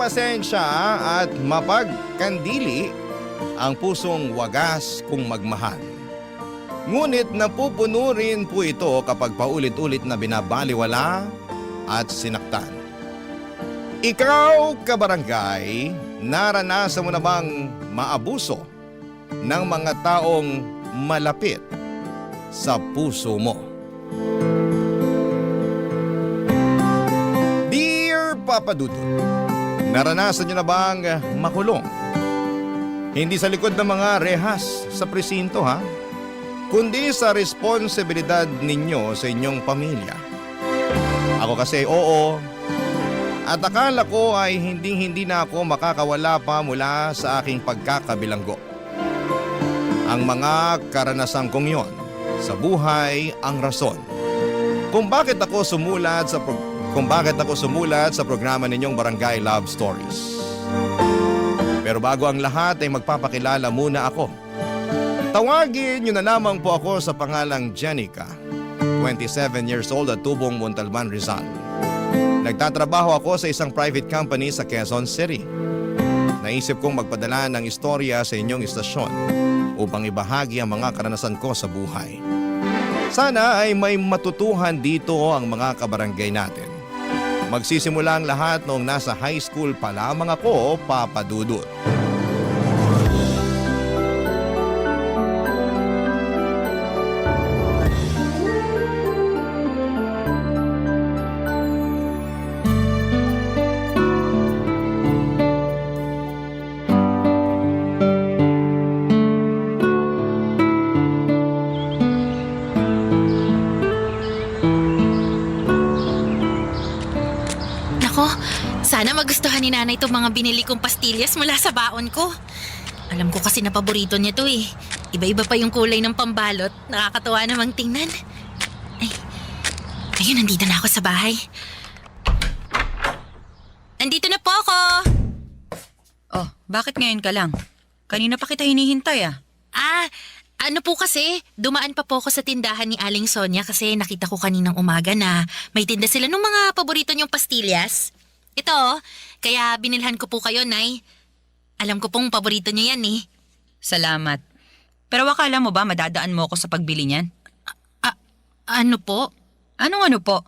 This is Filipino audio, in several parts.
pasensya at mapagkandili ang pusong wagas kung magmahal. Ngunit napupuno rin po ito kapag paulit-ulit na binabaliwala at sinaktan. Ikaw, kabarangay, naranasan mo na bang maabuso ng mga taong malapit sa puso mo? Dear Papa Dudut, naranasan niyo na bang makulong? Hindi sa likod ng mga rehas sa presinto ha, kundi sa responsibilidad ninyo sa inyong pamilya. Ako kasi oo, at akala ko ay hindi na ako makakawala pa mula sa aking pagkakabilanggo. Ang mga karanasan kong yon sa buhay ang rason kung bakit ako sumulat sa programa ninyong Barangay Love Stories. Pero bago ang lahat ay magpapakilala muna ako. Tawagin niyo na lamang po ako sa pangalang Jenica, 27 years old at tubong Montalban, Rizal. Nagtatrabaho ako sa isang private company sa Quezon City. Naisip kong magpadala ng istorya sa inyong istasyon upang ibahagi ang mga karanasan ko sa buhay. Sana ay may matutuhan dito ang mga kabarangay natin. Magsisimula ang lahat noong nasa high school pa lamang ako, Papa Dudut. Sana magustuhan ni nanay itong mga binili kong pastillas mula sa baon ko. Alam ko kasi na paborito niya to eh. Iba-iba pa yung kulay ng pambalot. Nakakatuwa namang tingnan. Ayun, nandito na ako sa bahay. Andito na po ako! Oh, bakit ngayon ka lang? Kanina pa kita hinihintay ah. Ano po kasi, dumaan pa po ako sa tindahan ni Aling Sonia kasi nakita ko kaninang umaga na may tinda sila ng mga paborito niyong pastillas. Ito, kaya binilhan ko po kayo, Nay. Alam ko pong paborito niyo yan eh. Salamat. Pero akala mo ba madadaan mo ako sa pagbili niyan? Ano po? Anong ano po?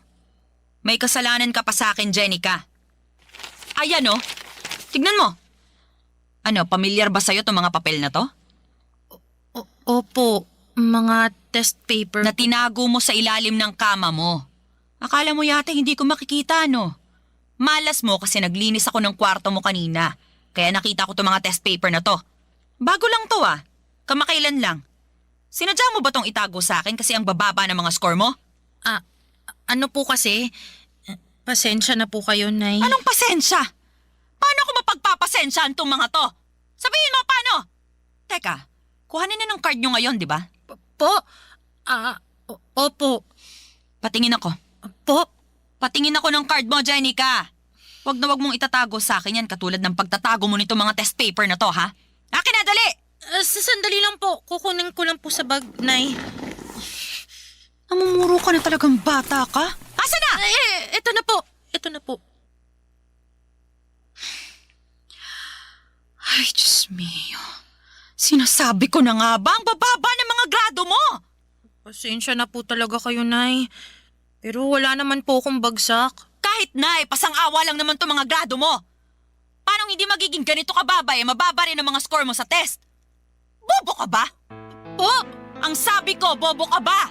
May kasalanan ka pa sa akin, Jenica. Ayan oh, tignan mo. Ano, pamilyar ba sa'yo itong mga papel na to? Opo, mga test paper. Na tinago mo sa ilalim ng kama mo. Akala mo yata hindi ko makikita, no? Malas mo kasi naglinis ako ng kwarto mo kanina. Kaya nakita ko itong mga test paper na to. Bago lang to ah. Kamakailan lang. Sinadya mo ba tong itago sa akin kasi ang bababa ng mga score mo? Ano po kasi? Pasensya na po kayo, Nay. Anong pasensya? Paano ko mapagpapasensyahan tong mga to? Sabihin mo paano? Teka, kuhanin na ng card nyo ngayon, di ba? Opo. Patingin ako. Po? Patingin ako ng card mo, Jenica. Wag na wag mong itatago sa akin yan katulad ng pagtatago mo nito mga test paper na to, ha? Akin na, dali! Sandali lang po. Kukunin ko lang po sa bag, Nay. Namumuro ka na talagang bata ka. Asa na? Ito na po. Ito na po. Ay, Diyos mio. Sinasabi ko na nga ba ang bababa ng mga grado mo? Pasensya na po talaga kayo, Nay. Pero wala naman po akong bagsak. Kahit na pasang-awa lang naman to mga grado mo. Paano hindi magiging ganito kababa mababa rin ang mga score mo sa test? Bobo ka ba? Po? Ang sabi ko, bobo ka ba?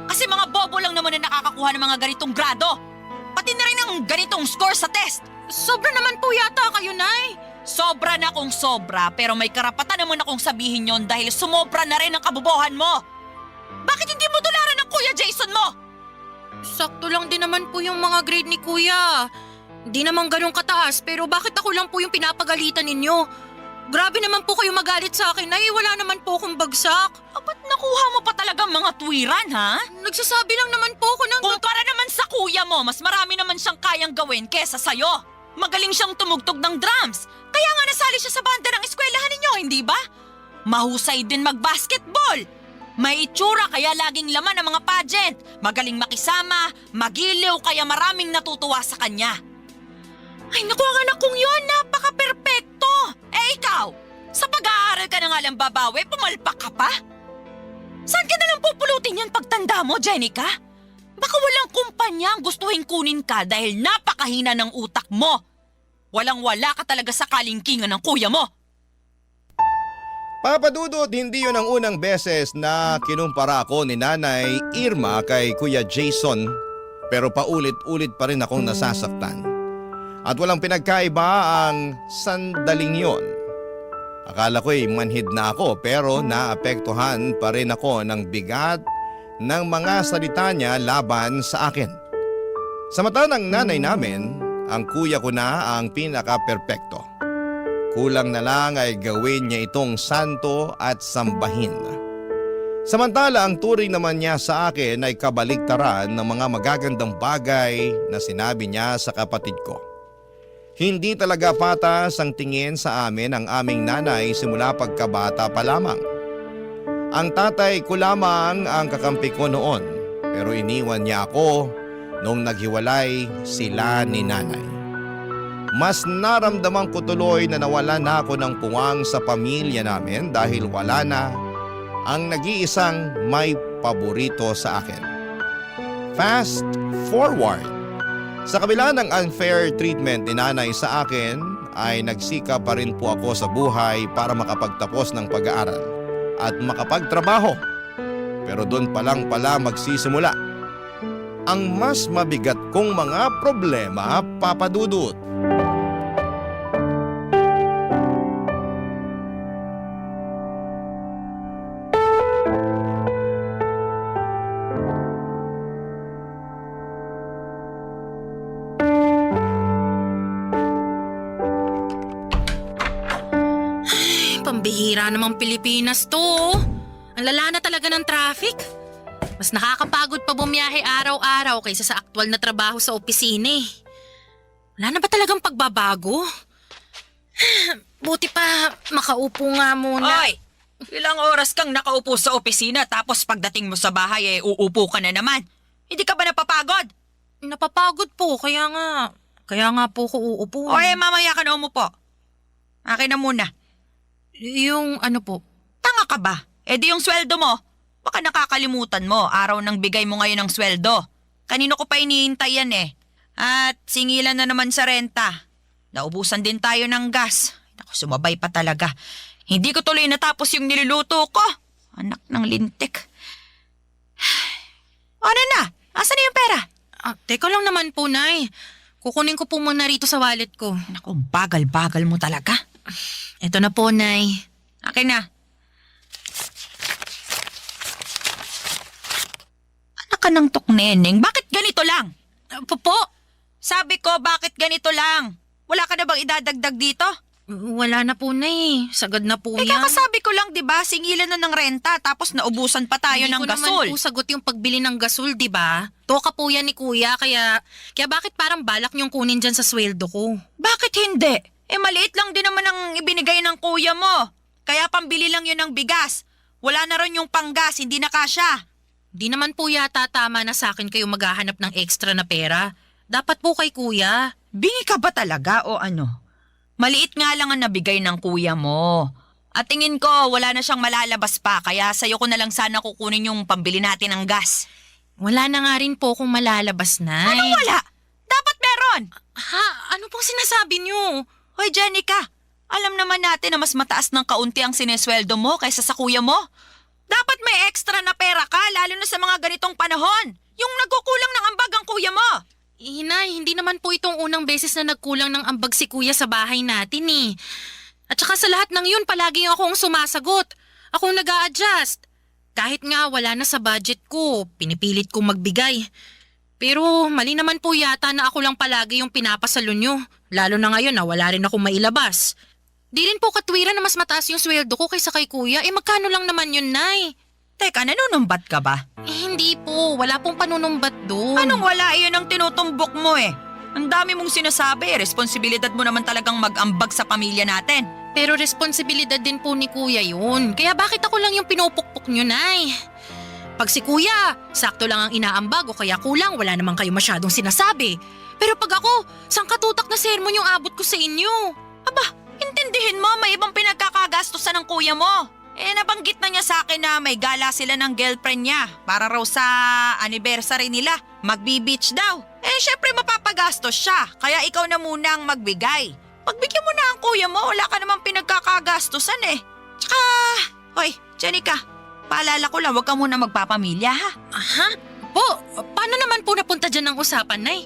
Kasi mga bobo lang naman na nakakakuha ng mga ganitong grado. Pati na rin ang ganitong score sa test. Sobra naman po yata kayo, Nay. Sobra na kung sobra, pero may karapatan naman akong sabihin yon dahil sumobra na rin ang kabobohan mo. Bakit hindi mo tularan ng Kuya Jason mo? Sakto lang din naman po yung mga grade ni Kuya. Di naman ganun kataas, pero bakit ako lang po yung pinapagalitan ninyo? Grabe naman po kayo magalit sa akin, Nay. Wala naman po akong bagsak. Ba't nakuha mo pa talagang mga tuwiran, ha? Nagsasabi lang naman po ako ng... Kumpara naman sa kuya mo, mas marami naman siyang kayang gawin kesa sa'yo. Magaling siyang tumugtog ng drums. Kaya nga nasali siya sa banda ng eskwelahan ninyo, hindi ba? Mahusay din mag-basketball. May itsura kaya laging laman ang mga pageant. Magaling makisama, magiliw kaya maraming natutuwa sa kanya. Ay naku, ang anak kong yun, napaka-perpekto. Ikaw, sa pag-aaral ka na nga lang babawi, pumalpak ka pa? Saan ka nalang pupulutin yan pagtanda mo, Jenica? Baka walang kumpanya ang gustuhin kunin ka dahil napakahina ng utak mo. Walang-wala ka talaga sa kalingkingan ng kuya mo. Papa Dudut, hindi yun ang unang beses na kinumpara ako ni Nanay Irma kay Kuya Jason, pero paulit-ulit pa rin akong nasasaktan. At walang pinagkaiba ang sandaling yon. Akala ko'y manhid na ako pero naapektuhan pa rin ako ng bigat ng mga salita niya laban sa akin. Sa mata ng nanay namin, ang kuya ko na ang pinaka-perpekto. Kulang na lang ay gawin niya itong santo at sambahin. Samantala ang turing naman niya sa akin ay kabaligtaran ng mga magagandang bagay na sinabi niya sa kapatid ko. Hindi talaga patas ang tingin sa amin ang aming nanay simula pagkabata pa lamang. Ang tatay ko lamang ang kakampi ko noon, pero iniwan niya ako nung naghiwalay sila ni nanay. Mas naramdaman ko tuloy na nawala na ako ng puwang sa pamilya namin dahil wala na ang nag-iisang may paborito sa akin. Fast forward. Sa kabila ng unfair treatment ni nanay sa akin, ay nagsikap pa rin po ako sa buhay para makapagtapos ng pag-aaral at makapagtrabaho. Pero doon pa lang pala magsisimula ang mas mabigat kong mga problema, Papa Dudut. Pambihira namang Pilipinas to. Oh. Ang lala na talaga ng traffic. Mas nakakapagod pa bumiyahe araw-araw kaysa sa aktwal na trabaho sa opisina eh. Wala na ba talagang pagbabago? Buti pa makaupo nga muna. Oy! Ilang oras kang nakaupo sa opisina tapos pagdating mo sa bahay uupo ka na naman. Hindi ka ba napapagod? Napapagod po, kaya nga po ko uupo. Oy, mamaya ka na umupo. Akin na muna. Yung ano po? Tanga ka ba? Di yung sweldo mo. Baka nakakalimutan mo, araw ng bigay mo ngayon ng sweldo. Kanino ko pa iniintay yan eh. At singilan na naman sa renta. Naubusan din tayo ng gas. Naku, sumabay pa talaga. Hindi ko tuloy natapos yung niluluto ko. Anak ng lintik. Ano na? Asan na yung pera? Teka lang naman po, Nay. Kukunin ko po muna rito sa wallet ko. Naku, bagal-bagal mo talaga. Eto na po, Nay. Akin na. Anak ka ng tukneneng, bakit ganito lang? Po? Sabi ko, bakit ganito lang? Wala ka na bang idadagdag dito? Wala na po, Nay. Sagad na po yan. Kakasabi ko lang, di ba? Singilan na ng renta tapos naubusan pa tayo ng gasol. Hindi ko naman po sagot yung pagbili ng gasol, di ba? Toka po yan ni Kuya, kaya bakit parang balak niyong kunin dyan sa sweldo ko? Bakit hindi? Maliit lang din naman ang ibinigay ng kuya mo. Kaya pambili lang yun ng bigas. Wala na ron yung panggas, hindi na kasya. Di naman po yata tama na sa akin kayo maghahanap ng extra na pera. Dapat po kay Kuya. Bingi ka ba talaga o ano? Maliit nga lang ang nabigay ng kuya mo. At tingin ko, wala na siyang malalabas pa, kaya sa'yo ko na lang sana kukunin yung pambili natin ng gas. Wala na nga rin po kung malalabas, Nay. Ano wala? Dapat meron! Ha? Ano pong sinasabi niyo? Hoy, Jenica, alam naman natin na mas mataas ng kaunti ang sinesweldo mo kaysa sa kuya mo. Dapat may extra na pera ka, lalo na sa mga ganitong panahon. Yung nagkukulang ng ambag ang kuya mo. Nay, hindi naman po itong unang beses na nagkulang ng ambag si Kuya sa bahay natin eh. At saka sa lahat ng yun, palagi akong sumasagot. Akong nag-a-adjust. Kahit nga wala na sa budget ko, pinipilit kong magbigay. Pero mali naman po yata na ako lang palagi yung pinapasalo nyo. Lalo na ngayon na wala rin akong mailabas. Di rin po katwiran na mas mataas yung sweldo ko kaysa kay Kuya. Magkano lang naman yun, Nay? Teka, nanunumbat ka ba? Hindi po. Wala pong panunumbat doon. Anong wala? Iyon ang tinutumbok mo eh. Ang dami mong sinasabi. Responsibilidad mo naman talagang mag-ambag sa pamilya natin. Pero responsibilidad din po ni Kuya yun. Kaya bakit ako lang yung pinupukpok nyo, Nay? Pag si kuya, sakto lang ang inaambag o kaya kulang, wala naman kayo masyadong sinasabi. Pero pag ako, sangkatutak na sermon yung abot ko sa inyo. Aba, intindihin mo, may ibang pinagkakagastusan ng kuya mo. Nabanggit na niya sa akin na may gala sila ng girlfriend niya para raw sa anniversary nila. Magbi-beach daw. Syempre mapapagastos siya, kaya ikaw na munang magbigay. Pagbigyan mo na ang kuya mo, wala ka namang pinagkakagastusan eh. Tsaka, hoy, Jenica, paalala ko lang, huwag ka muna magpapamilya ha. Aha? Po, paano naman po napunta dyan ang usapan, Nay?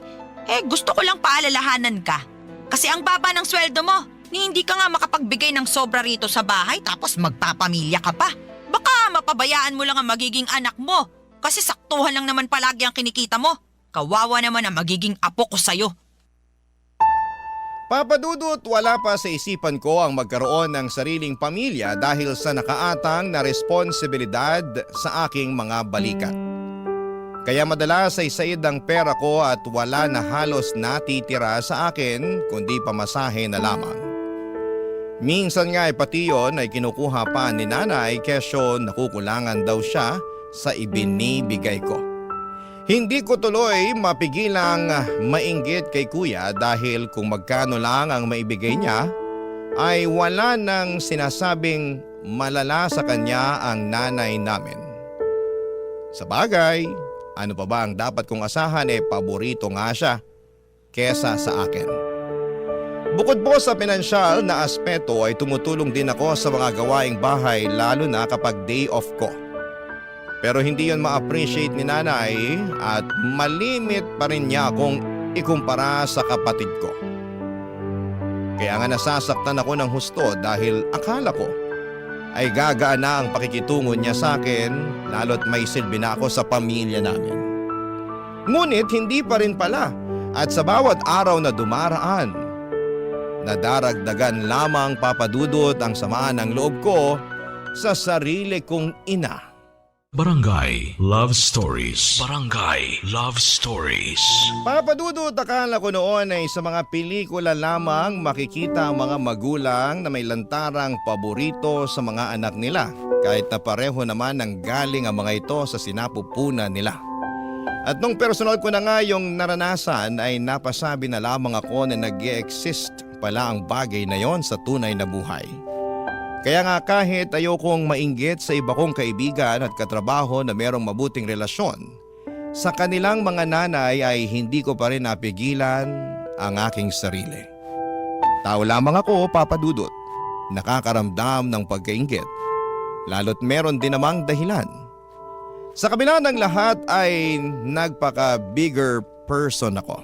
Gusto ko lang paalalahanan ka. Kasi ang baba ng sweldo mo, ni hindi ka nga makapagbigay ng sobra rito sa bahay tapos magpapamilya ka pa. Baka mapabayaan mo lang ang magiging anak mo kasi saktuhan lang naman palagi ang kinikita mo. Kawawa naman ang magiging apo ko sa'yo. Papa Dudut, wala pa sa isipan ko ang magkaroon ng sariling pamilya dahil sa nakaatang na responsibilidad sa aking mga balikat. Kaya madalas ay said ang pera ko at wala na halos natitira sa akin kundi pamasahe na lamang. Minsan nga ay pati yun ay kinukuha pa ni nanay kesyo nakukulangan daw siya sa ibinibigay ko. Hindi ko tuloy mapigilang mainggit kay kuya dahil kung magkano lang ang maibigay niya ay wala nang sinasabing malala sa kanya ang nanay namin. Sa bagay, ano pa ba ang dapat kong asahan paborito nga siya kesa sa akin. Bukod po sa pinansyal na aspeto ay tumutulong din ako sa mga gawaing bahay lalo na kapag day off ko. Pero hindi yon ma-appreciate ni nanay at malimit pa rin niya akong ikumpara sa kapatid ko. Kaya nga nasasaktan ako ng husto dahil akala ko ay gagaan na ang pakikitungo niya sa akin lalo't may silbi na ako sa pamilya namin. Ngunit hindi pa rin pala at sa bawat araw na dumaraan, nadaragdagan lamang papadudot ang samaan ng loob ko sa sarili kong ina. Barangay Love Stories. Barangay Love Stories. Papadudot, akala ko noon ay sa mga pelikula lamang makikita ang mga magulang na may lantarang paborito sa mga anak nila kahit na pareho naman ang galing ang mga ito sa sinapupunan nila. At nung personal ko na nga yung naranasan ay napasabi na lamang ako na nag-e-exist pala ang bagay na yon sa tunay na buhay. Kaya nga kahit ayokong mainggit sa iba kong kaibigan at katrabaho na merong mabuting relasyon, sa kanilang mga nanay ay hindi ko pa rin napigilan ang aking sarili. Tao lamang ako, Papa Dudut, nakakaramdam ng pagkainggit, lalo't meron din namang dahilan. Sa kabila ng lahat ay nagpaka-bigger person ako.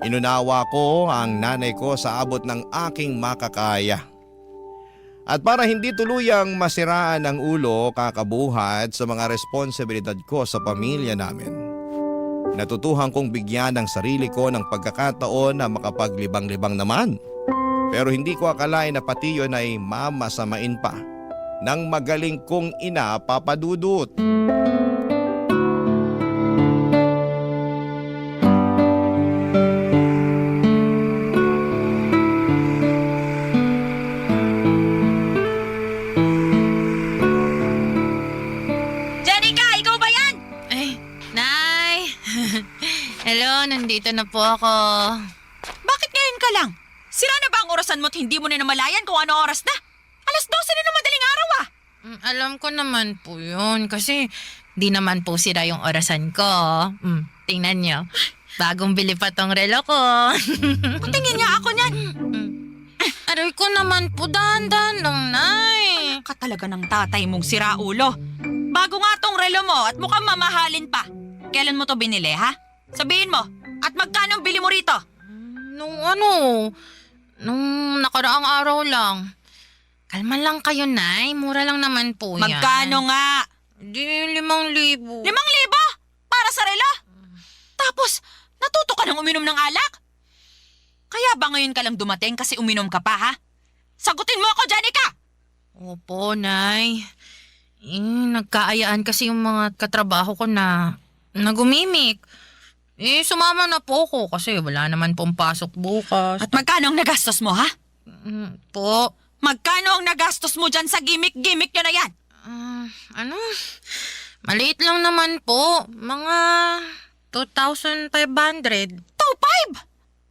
Inunawa ko ang nanay ko sa abot ng aking makakaya. At para hindi tuluyang masiraan ang ulo kakabuhat sa mga responsibilidad ko sa pamilya namin, natutuhan kong bigyan ng sarili ko ng pagkakataon na makapaglibang-libang naman. Pero hindi ko akalain na pati yun ay mamasamain pa ng magaling kong ina, Papa Dudut. Hello, nandito na po ako. Bakit ngayon ka lang? Sira na ba ang orasan mo at hindi mo na namalayan kung ano oras na? 12:00 na ng madaling araw ah! Alam ko naman po yun kasi di naman po sira yung orasan ko. Tingnan nyo, bagong bili pa tong relo ko. Patingin niya ako niyan. Aray ko naman po, dahan-dahan lang, Nay. Ka talaga ng tatay mong siraulo. Bago nga tong relo mo at mukhang mamahalin pa. Kailan mo to binili ha? Sabihin mo, at magkano ang bili mo rito? Nung nakaraang araw lang. Kalma lang kayo, Nay. Mura lang naman po yan. Magkano nga? Di, 5,000. 5,000? Para sa relo? Tapos, natuto ka ng uminom ng alak? Kaya ba ngayon ka lang dumating kasi uminom ka pa, ha? Sagutin mo ako, Janica! Opo, Nay. Nagkaayaan kasi yung mga katrabaho ko na nagumimik. Sumama na po ako kasi wala naman pong pasok bukas. At magkano ang nagastos mo, ha? Po? Magkano ang nagastos mo dyan sa gimmick-gimmick nyo na yan? Maliit lang naman po. Mga 2,500. 2,500?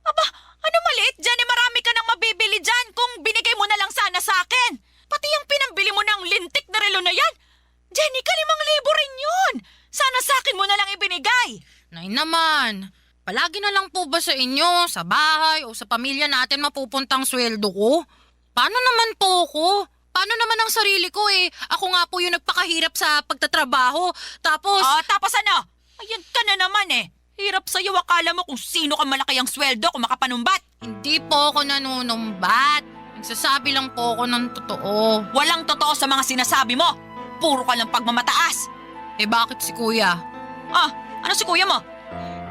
Aba, ano maliit dyan? Marami ka nang mabibili dyan kung binigay mo na lang sana sa akin. Pati yung pinambili mo ng lintik na relo na yan. Jenny, 5,000 rin yun. Sana sa akin mo na lang ibinigay. Nay naman, palagi na lang po ba sa inyo, sa bahay o sa pamilya natin mapupuntang sweldo ko? Paano naman po ako? Paano naman ang sarili ko eh? Ako nga po yung nagpakahirap sa pagtatrabaho. Tapos... Tapos ano? Ayan ka na naman eh. Hirap sa'yo, akala mo kung sino ka malaki ang sweldo kung makapanumbat. Hindi po ako nanunumbat. Nagsasabi lang po ako ng totoo. Walang totoo sa mga sinasabi mo. Puro ka lang pagmamataas. Eh bakit si kuya? Ano si kuya mo?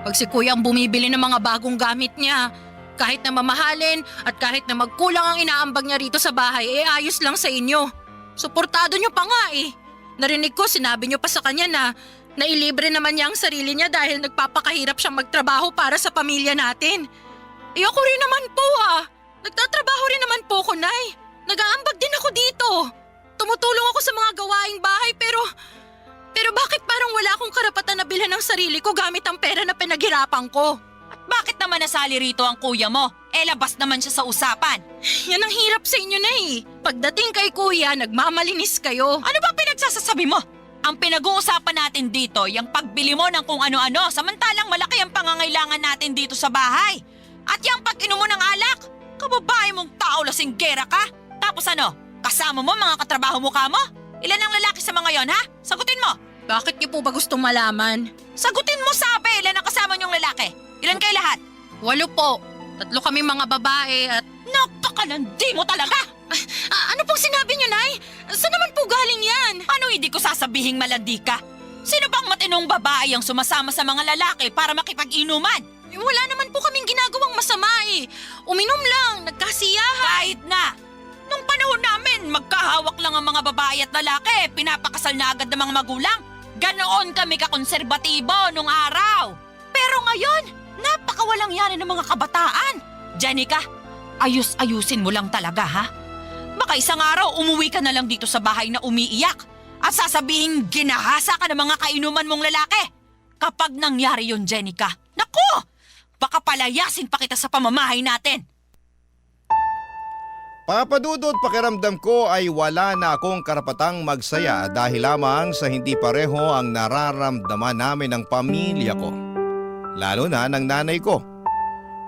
Pag si kuya ang bumibili ng mga bagong gamit niya, kahit na mamahalin at kahit na magkulang ang inaambag niya rito sa bahay, eh ayos lang sa inyo. Suportado niyo pa nga eh. Narinig ko, sinabi niyo pa sa kanya na nailibre naman niya ang sarili niya dahil nagpapakahirap siyang magtrabaho para sa pamilya natin. Eh ako rin naman po Nagtatrabaho rin naman po ko, Nay. Nag-aambag din ako dito. Tumutulong ako sa mga gawaing bahay pero bakit parang wala akong karapatan na bilhan ng sarili ko gamit ang pera na pinaghirapan ko? At bakit naman nasali rito ang kuya mo? Labas naman siya sa usapan. Yan ang hirap sa inyo, Nay. Pagdating kay kuya, nagmamalinis kayo. Ano ba pinagsasasabi mo? Ang pinag-uusapan natin dito, yung pagbili mo ng kung ano-ano, samantalang malaki ang pangangailangan natin dito sa bahay. At yung pag-inom mo ng alak, kababae mong tao lasinggera ka. Tapos ano, kasama mo mga katrabaho mo ka mo? Ilan ang lalaki sa mga yon, ha? Sagutin mo. Bakit niyo po ba gustong malaman? Sagutin mo, sabi, ilan ang kasama niyong lalaki? Ilan kayo lahat? 8 po. 3 kami mga babae at... Napakalandi mo talaga! ano pong sinabi niyo, Nay? Saan naman po galing yan? Paano hindi ko sasabihing malandi ka? Sino bang matinong babae ang sumasama sa mga lalaki para makipag-inuman? Wala naman po kaming ginagawang masama eh. Uminom lang, nagkasiyahan. Kahit na! Nung panahon namin, magkahawak lang ang mga babae at lalaki. Pinapakasal na agad ng mga magulang. Ganoon kami kakonserbatibo nung araw. Pero ngayon, napakawalang yanin ng mga kabataan. Janica, ayus-ayusin mo lang talaga, ha? Baka isang araw umuwi ka na lang dito sa bahay na umiiyak at sasabihin ginahasa ka ng mga kainuman mong lalaki. Kapag nangyari yun, Janica, naku! Baka palayasin pa kita sa pamamahay natin. Papadudot, pakiramdam ko ay wala na akong karapatang magsaya dahil lamang sa hindi pareho ang nararamdaman namin ng pamilya ko. Lalo na ng nanay ko.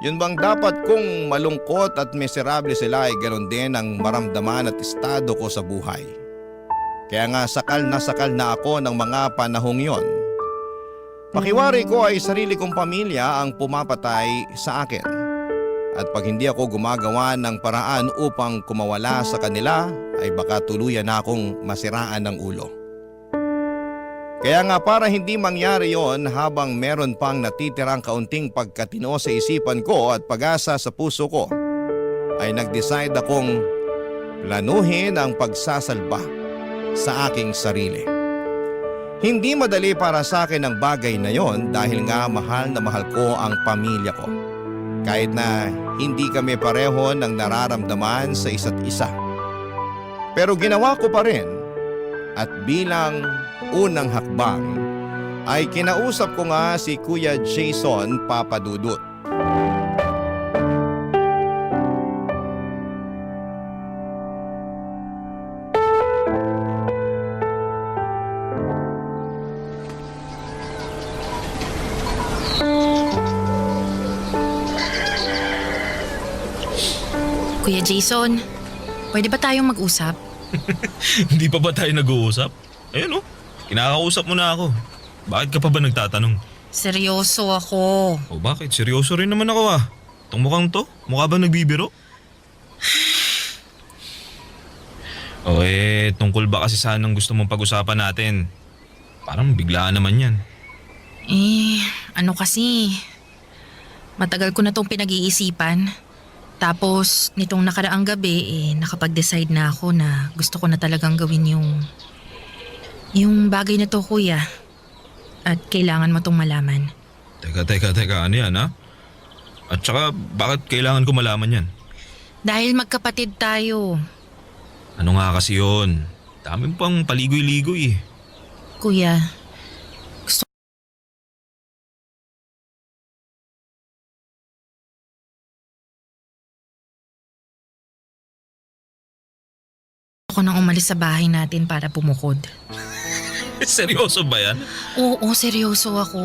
Yun bang dapat kung malungkot at miserable sila ay ganoon din ang maramdaman at estado ko sa buhay. Kaya nga sakal na ako ng mga panahong yon. Pakiwari ko ay sarili kong pamilya ang pumapatay sa akin. At pag hindi ako gumagawa ng paraan upang kumawala sa kanila, ay baka tuluyan na akong masiraan ng ulo. Kaya nga para hindi mangyari yon habang meron pang natitirang kaunting pagkatino sa isipan ko at pag-asa sa puso ko, ay nag-decide akong planuhin ang pagsasalba sa aking sarili. Hindi madali para sa akin ang bagay na yon dahil nga mahal na mahal ko ang pamilya ko. Kahit na hindi kami pareho ng nararamdaman sa isa't isa. Pero ginawa ko pa rin at bilang unang hakbang ay kinausap ko nga si Kuya Jason Papadudut. Kuya Jason, pwede ba tayong mag-usap? Hindi pa ba tayo nag-uusap? Ayun kinakausap mo na ako. Bakit ka pa ba nagtatanong? Seryoso ako. O bakit? Seryoso rin naman ako Itong mukhang to, mukha ba nagbibiro? Tungkol ba kasi sanang gusto mong pag-usapan natin? Parang biglaan naman yan. Ano kasi? Matagal ko na tong pinag-iisipan. Tapos, nitong nakaraang gabi, nakapag-decide na ako na gusto ko na talagang gawin yung bagay na to, kuya. At kailangan mo tong malaman. Teka, ano yan At saka, bakit kailangan ko malaman yan? Dahil magkapatid tayo. Ano nga kasi yun? Dami pang paligoy-ligoy Kuya, ako nang umalis sa bahay natin para bumukod. Seryoso ba yan? Oo, seryoso ako.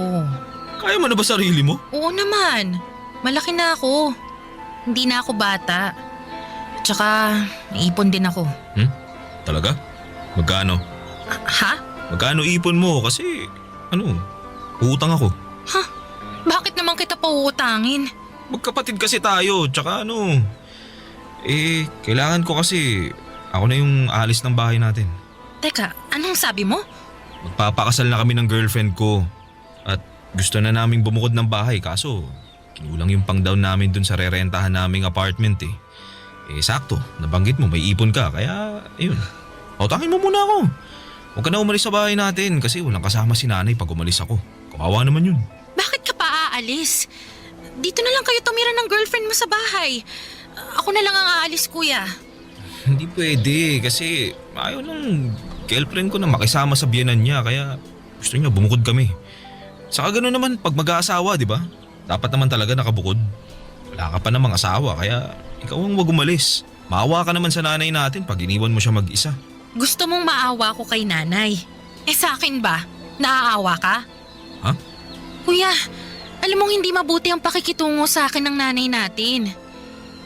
Kaya mo na ba sarili mo? Oo naman. Malaki na ako. Hindi na ako bata. Tsaka, naipon din ako. Talaga? Magkano? Ha? Magkano ipon mo? Kasi, uutang ako. Bakit naman kita pauutangin? Magkapatid kasi tayo, tsaka kailangan ko kasi ako na yung alis ng bahay natin. Teka, anong sabi mo? Magpapakasal na kami ng girlfriend ko at gusto na naming bumukod ng bahay kaso kinulang yung pang-down namin dun sa rerentahan naming apartment eh. Sakto, nabanggit mo may ipon ka kaya ayun. Utangin mo muna ako. Huwag ka na umalis sa bahay natin kasi walang kasama si nanay pag umalis ako. Kawawa naman yun. Bakit ka pa aalis? Dito na lang kayo tumira ng girlfriend mo sa bahay. Ako na lang ang aalis, kuya. Hindi pwede kasi ayaw ng girlfriend ko na makisama sa biyenan niya kaya gusto niya bumukod kami. Saka gano'n naman pag mag-aasawa, di ba? Dapat naman talaga nakabukod. Wala ka pa namang asawa kaya ikaw ang wag umalis. Maawa ka naman sa nanay natin pag iniwan mo siya mag-isa. Gusto mong maawa ko kay nanay. Sa akin ba? Naaawa ka? Ha? Kuya, alam mong hindi mabuti ang pakikitungo sa akin ng nanay natin.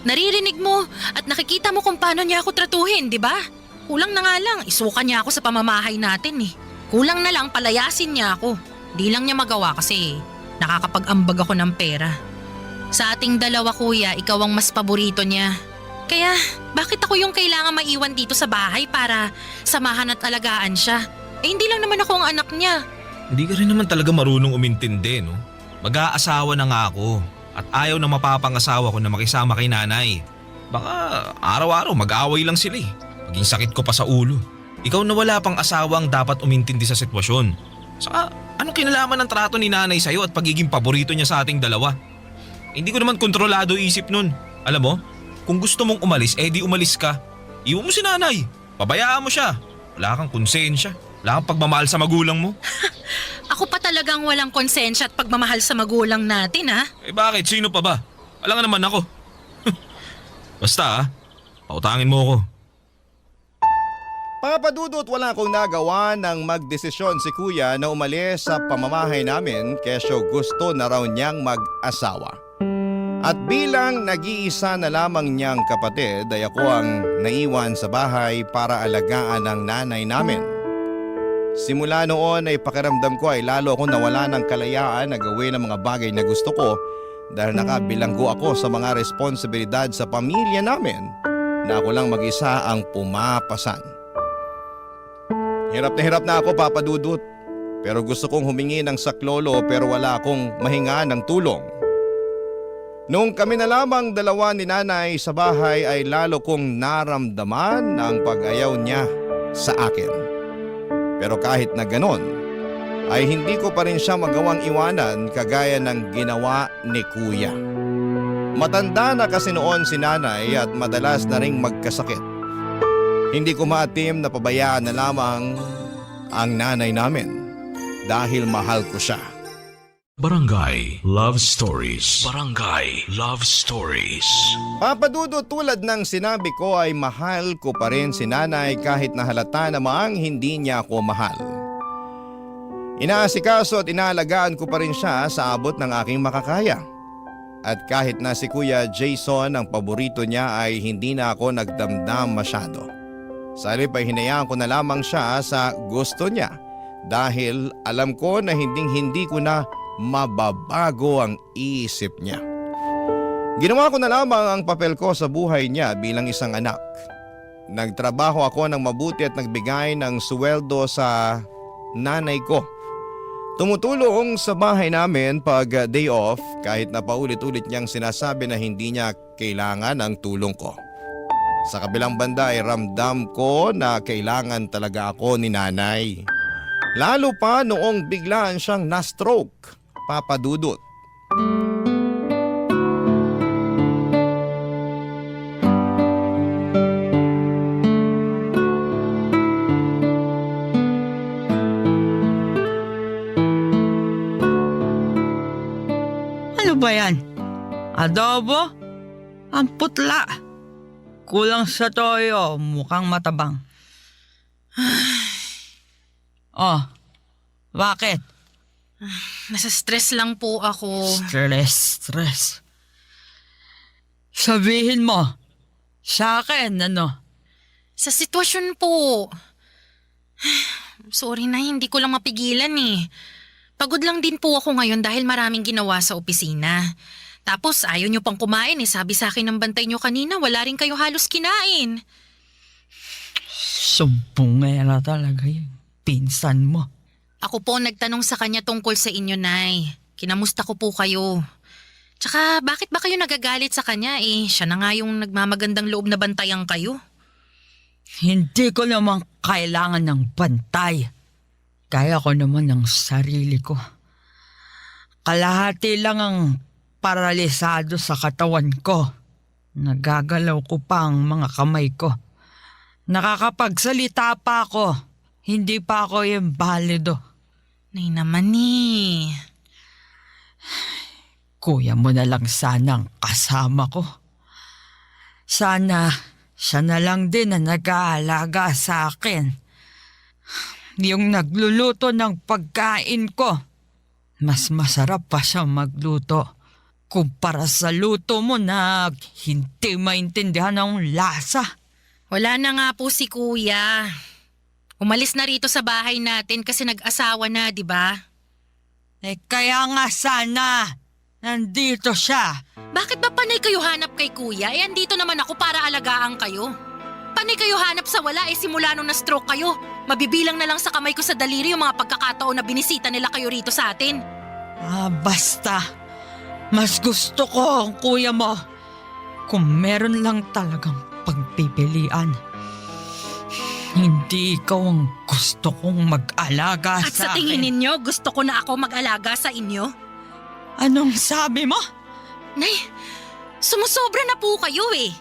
Naririnig mo at nakikita mo kung paano niya ako tratuhin, di ba? Kulang na nga lang, isuka niya ako sa pamamahay natin eh. Kulang na lang palayasin niya ako. Di lang niya magawa kasi nakakapag-ambag ako ng pera. Sa ating dalawa kuya, ikaw ang mas paborito niya. Kaya bakit ako yung kailangan maiwan dito sa bahay para samahan at alagaan siya? Hindi lang naman ako ang anak niya. Hindi ka rin naman talaga marunong umintindi, no? Mag-aasawa na nga ako at ayaw na mapapangasawa ko na makisama kay nanay. Baka araw-araw mag-away lang sila eh. Maging sakit ko pa sa ulo. Ikaw na wala pang asawa ang dapat umintindi sa sitwasyon. Saka anong kinalaman ng trato ni nanay sa'yo at pagiging paborito niya sa ating dalawa? Hindi ko naman kontrolado isip nun. Alam mo, kung gusto mong umalis, di umalis ka. Iwan mo si nanay. Pabayaan mo siya. Wala kang konsensya. Wala kang pagmamahal sa magulang mo. Ako pa talagang walang konsensya at pagmamahal sa magulang natin ha? Bakit? Sino pa ba? Alam nga naman ako. Basta pautangin mo ako. Papadudot wala akong nagawa nang magdesisyon si kuya na umalis sa pamamahay namin kesyo gusto na raw niyang mag-asawa. At bilang nag-iisa na lamang niyang kapatid ay ako ang naiwan sa bahay para alagaan ang nanay namin. Simula noon ay pakiramdam ko ay lalo akong nawala ng kalayaan na gawin ang mga bagay na gusto ko dahil nakabilanggo ako sa mga responsibilidad sa pamilya namin na ako lang mag-isa ang pumapasan. Hirap na ako papadudot pero gusto kong humingi ng saklolo pero wala akong mahinga ng tulong. Nung kami na lamang dalawa ni nanay sa bahay ay lalo kong naramdaman ang pag-ayaw niya sa akin. Pero kahit na ganon, ay hindi ko pa rin siya magawang iwanan kagaya ng ginawa ni kuya. Matanda na kasi noon si nanay at madalas na ring magkasakit. Hindi ko maatim na pabayaan na lamang ang nanay namin dahil mahal ko siya. Barangay Love Stories. Barangay Love Stories. Papadudo tulad ng sinabi ko ay mahal ko pa rin si nanay kahit na halata namang hindi niya ako mahal. Inaasikaso at inaalagaan ko pa rin siya sa abot ng aking makakaya. At kahit na si Kuya Jason ang paborito niya ay hindi na ako nagdamdam masyado. Sa halip ay hinayaan ko na lamang siya sa gusto niya dahil alam ko na hindi ko na mababago ang isip niya. Ginawa ko na lamang ang papel ko sa buhay niya bilang isang anak. Nagtrabaho ako ng mabuti at nagbigay ng sweldo sa nanay ko. Tumutulong sa bahay namin pag day off kahit na paulit-ulit niyang sinasabi na hindi niya kailangan ang tulong ko. Sa kabilang banda ay ramdam ko na kailangan talaga ako ni nanay. Lalo pa noong biglaan siyang na-stroke. Papadudot. Ano ba yan? Adobo? Ang putla. Kulang sa toyo, mukhang matabang. Oh, bakit? Nasa stress lang po ako. Stress. Sabihin mo, sa akin, ano? Sa sitwasyon po. Sorry na, hindi ko lang mapigilan eh. Pagod lang din po ako ngayon dahil maraming ginawa sa opisina. Tapos ayaw nyo pang kumain eh. Sabi sa akin ng bantay nyo kanina, wala rin kayo halos kinain. Sumpong nga talaga yun. Pinsan mo. Ako po nagtanong sa kanya tungkol sa inyo, Nay. Kinamusta ko po kayo. Tsaka bakit ba kayo nagagalit sa kanya eh? Siya na nga yung nagmamagandang loob na bantayan kayo. Hindi ko naman kailangan ng bantay. Kaya ko naman ng sarili ko. Kalahati lang ang paralisado sa katawan ko. Nagagalaw ko pa ang mga kamay ko. Nakakapagsalita pa ako. Hindi pa ako imbalido. Nay naman eh. Kuya mo na lang sanang kasama ko. Sana siya na lang din na nag-aalaga sa akin. Yung nagluluto ng pagkain ko. Mas masarap pa siya magluto kumpara sa luto mo na hindi maintindihan ng lasa. Wala na nga po si Kuya. Umalis na rito sa bahay natin kasi nag-asawa na, di ba? Kaya nga sana nandito siya. Bakit ba panay kayo hanap kay Kuya? Andito naman ako para alagaan kayo. Panay kayo hanap sa wala simula nung na-stroke kayo. Mabibilang na lang sa kamay ko sa daliri yung mga pagkakataon na binisita nila kayo rito sa atin. Basta. Mas gusto ko ang kuya mo. Kung meron lang talagang pagpipilian. Hindi ikaw ang gusto kong mag-alaga At sa sa tingin akin. ninyo, gusto ko na ako mag-alaga sa inyo? Anong sabi mo? Nay, sumusobra na po kayo eh.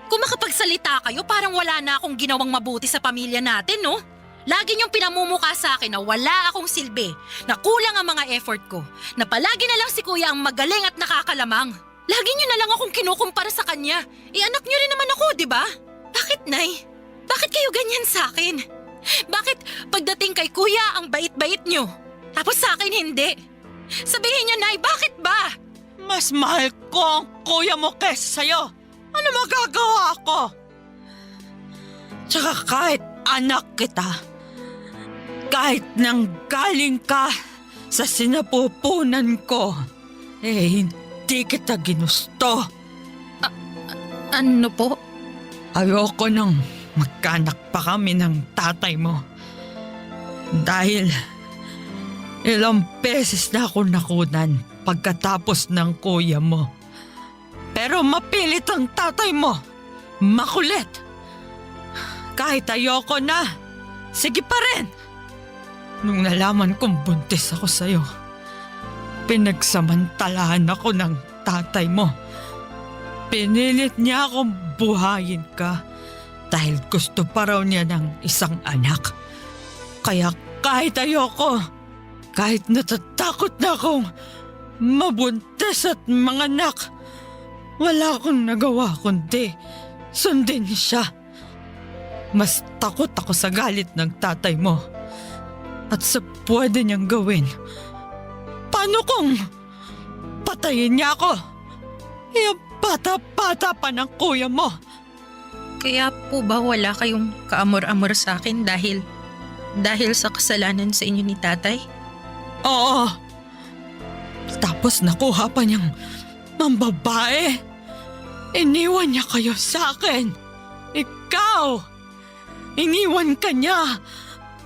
Kung makapagsalita kayo, parang wala na akong ginawang mabuti sa pamilya natin, no? Lagi niyong pinamumuka sa akin na wala akong silbi, na kulang ang mga effort ko, na palagi na lang si Kuya ang magaling at nakakalamang. Lagi niyo na lang akong kinukumpara sa kanya. Anak niyo rin naman ako, di ba? Bakit, Nay? Bakit kayo ganyan sa akin? Bakit pagdating kay Kuya ang bait-bait niyo? Tapos sa akin hindi? Sabihin niyo, Nay, bakit ba? Mas mahal ko ang kuya mo kesa sa'yo. Ano magagawa ko? Tsaka kahit anak kita, kahit nang galing ka sa sinapupunan ko, hindi kita ginusto. Ano po? Ayoko nang magkanak pa kami ng tatay mo. Dahil ilang beses na ako nakunan pagkatapos ng kuya mo. Pero mapilit ang tatay mo. Makulit. Kahit ayoko na, sige pa rin. Nung nalaman kong buntis ako sa'yo, pinagsamantalahan ako ng tatay mo. Pinilit niya akong buhayin ka dahil gusto pa raw niya ng isang anak. Kaya kahit ayoko, kahit natatakot na akong mabuntis at manganak, wala akong nagawa kundi sundin siya. Mas takot ako sa galit ng tatay mo at sa pwede niyang gawin. Paano kung patayin niya ako? Yung bata-bata pa ng kuya mo. Kaya po ba wala kayong kaamor-amor sa akin dahil sa kasalanan sa inyo ni tatay? Oo. Tapos nakuha pa niyang mambabae. Iniwan niya kayo sa akin. Ikaw! Iniwan ka niya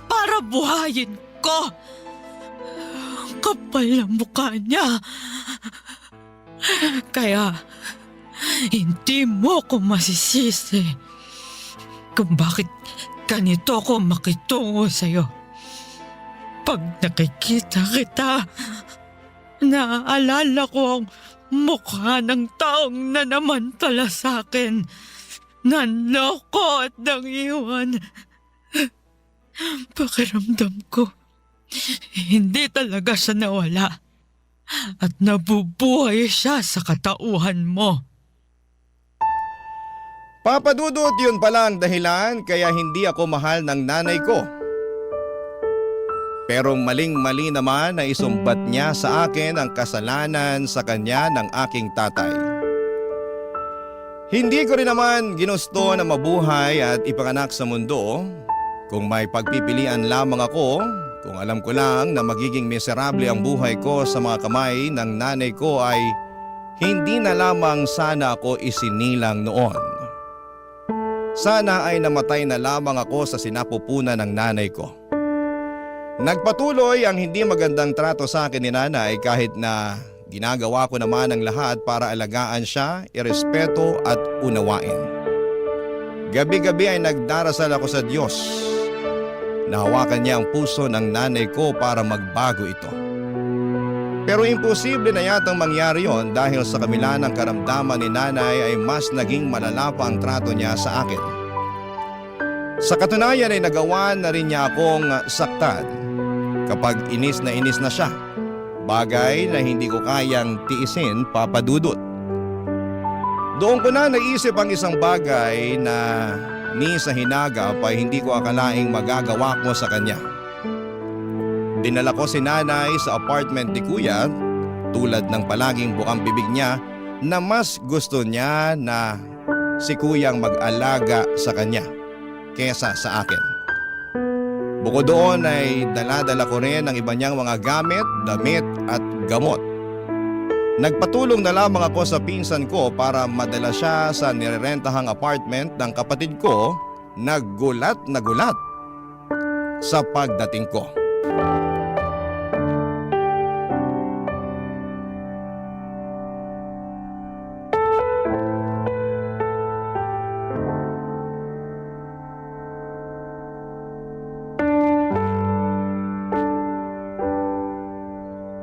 para buhayin ko. Ang kapal ng mukha niya. Kaya hindi mo ko masisisi kung bakit ganito ako makitungo sa'yo. Pag nakikita kita, naaalala ko ang mukha ng taong nanamantala sa akin. Nanloko at nangiwan. Pakiramdam ko, hindi talaga siya nawala. At nabubuhay siya sa katauhan mo. Papa Dudut, yun pala ang dahilan kaya hindi ako mahal ng nanay ko. Pero maling-mali naman na isumbat niya sa akin ang kasalanan sa kanya ng aking tatay. Hindi ko rin naman ginusto na mabuhay at ipanganak sa mundo. Kung may pagpipilian lamang ako, kung alam ko lang na magiging miserable ang buhay ko sa mga kamay ng nanay ko ay hindi na lamang sana ako isinilang noon. Sana ay namatay na lamang ako sa sinapupunan ng nanay ko. Nagpatuloy ang hindi magandang trato sa akin ni nanay kahit na ginagawa ko naman ang lahat para alagaan siya, irespeto at unawain. Gabi-gabi ay nagdarasal ako sa Diyos. Nahawakan niya ang puso ng nanay ko para magbago ito. Pero imposible na yatang mangyari yon dahil sa kabila ng karamdaman ni nanay ay mas naging malala pa ang trato niya sa akin. Sa katunayan ay nagawa na rin niya akong saktan kapag inis na siya. Bagay na hindi ko kayang tiisin, Papa Dudut. Doon ko na naisip ang isang bagay na ni sa hinagap ay hindi ko akalaing magagawa ko sa kanya. Dinala ko si nanay sa apartment ni kuya tulad ng palaging bukang bibig niya na mas gusto niya na si kuyang mag-alaga sa kanya kesa sa akin. Bukod doon ay dala-dala ko rin ang iba niyang mga gamit, damit at gamot. Nagpatulong na lamang ako sa pinsan ko para madala siya sa nirerentahang apartment ng kapatid ko na gulat sa pagdating ko.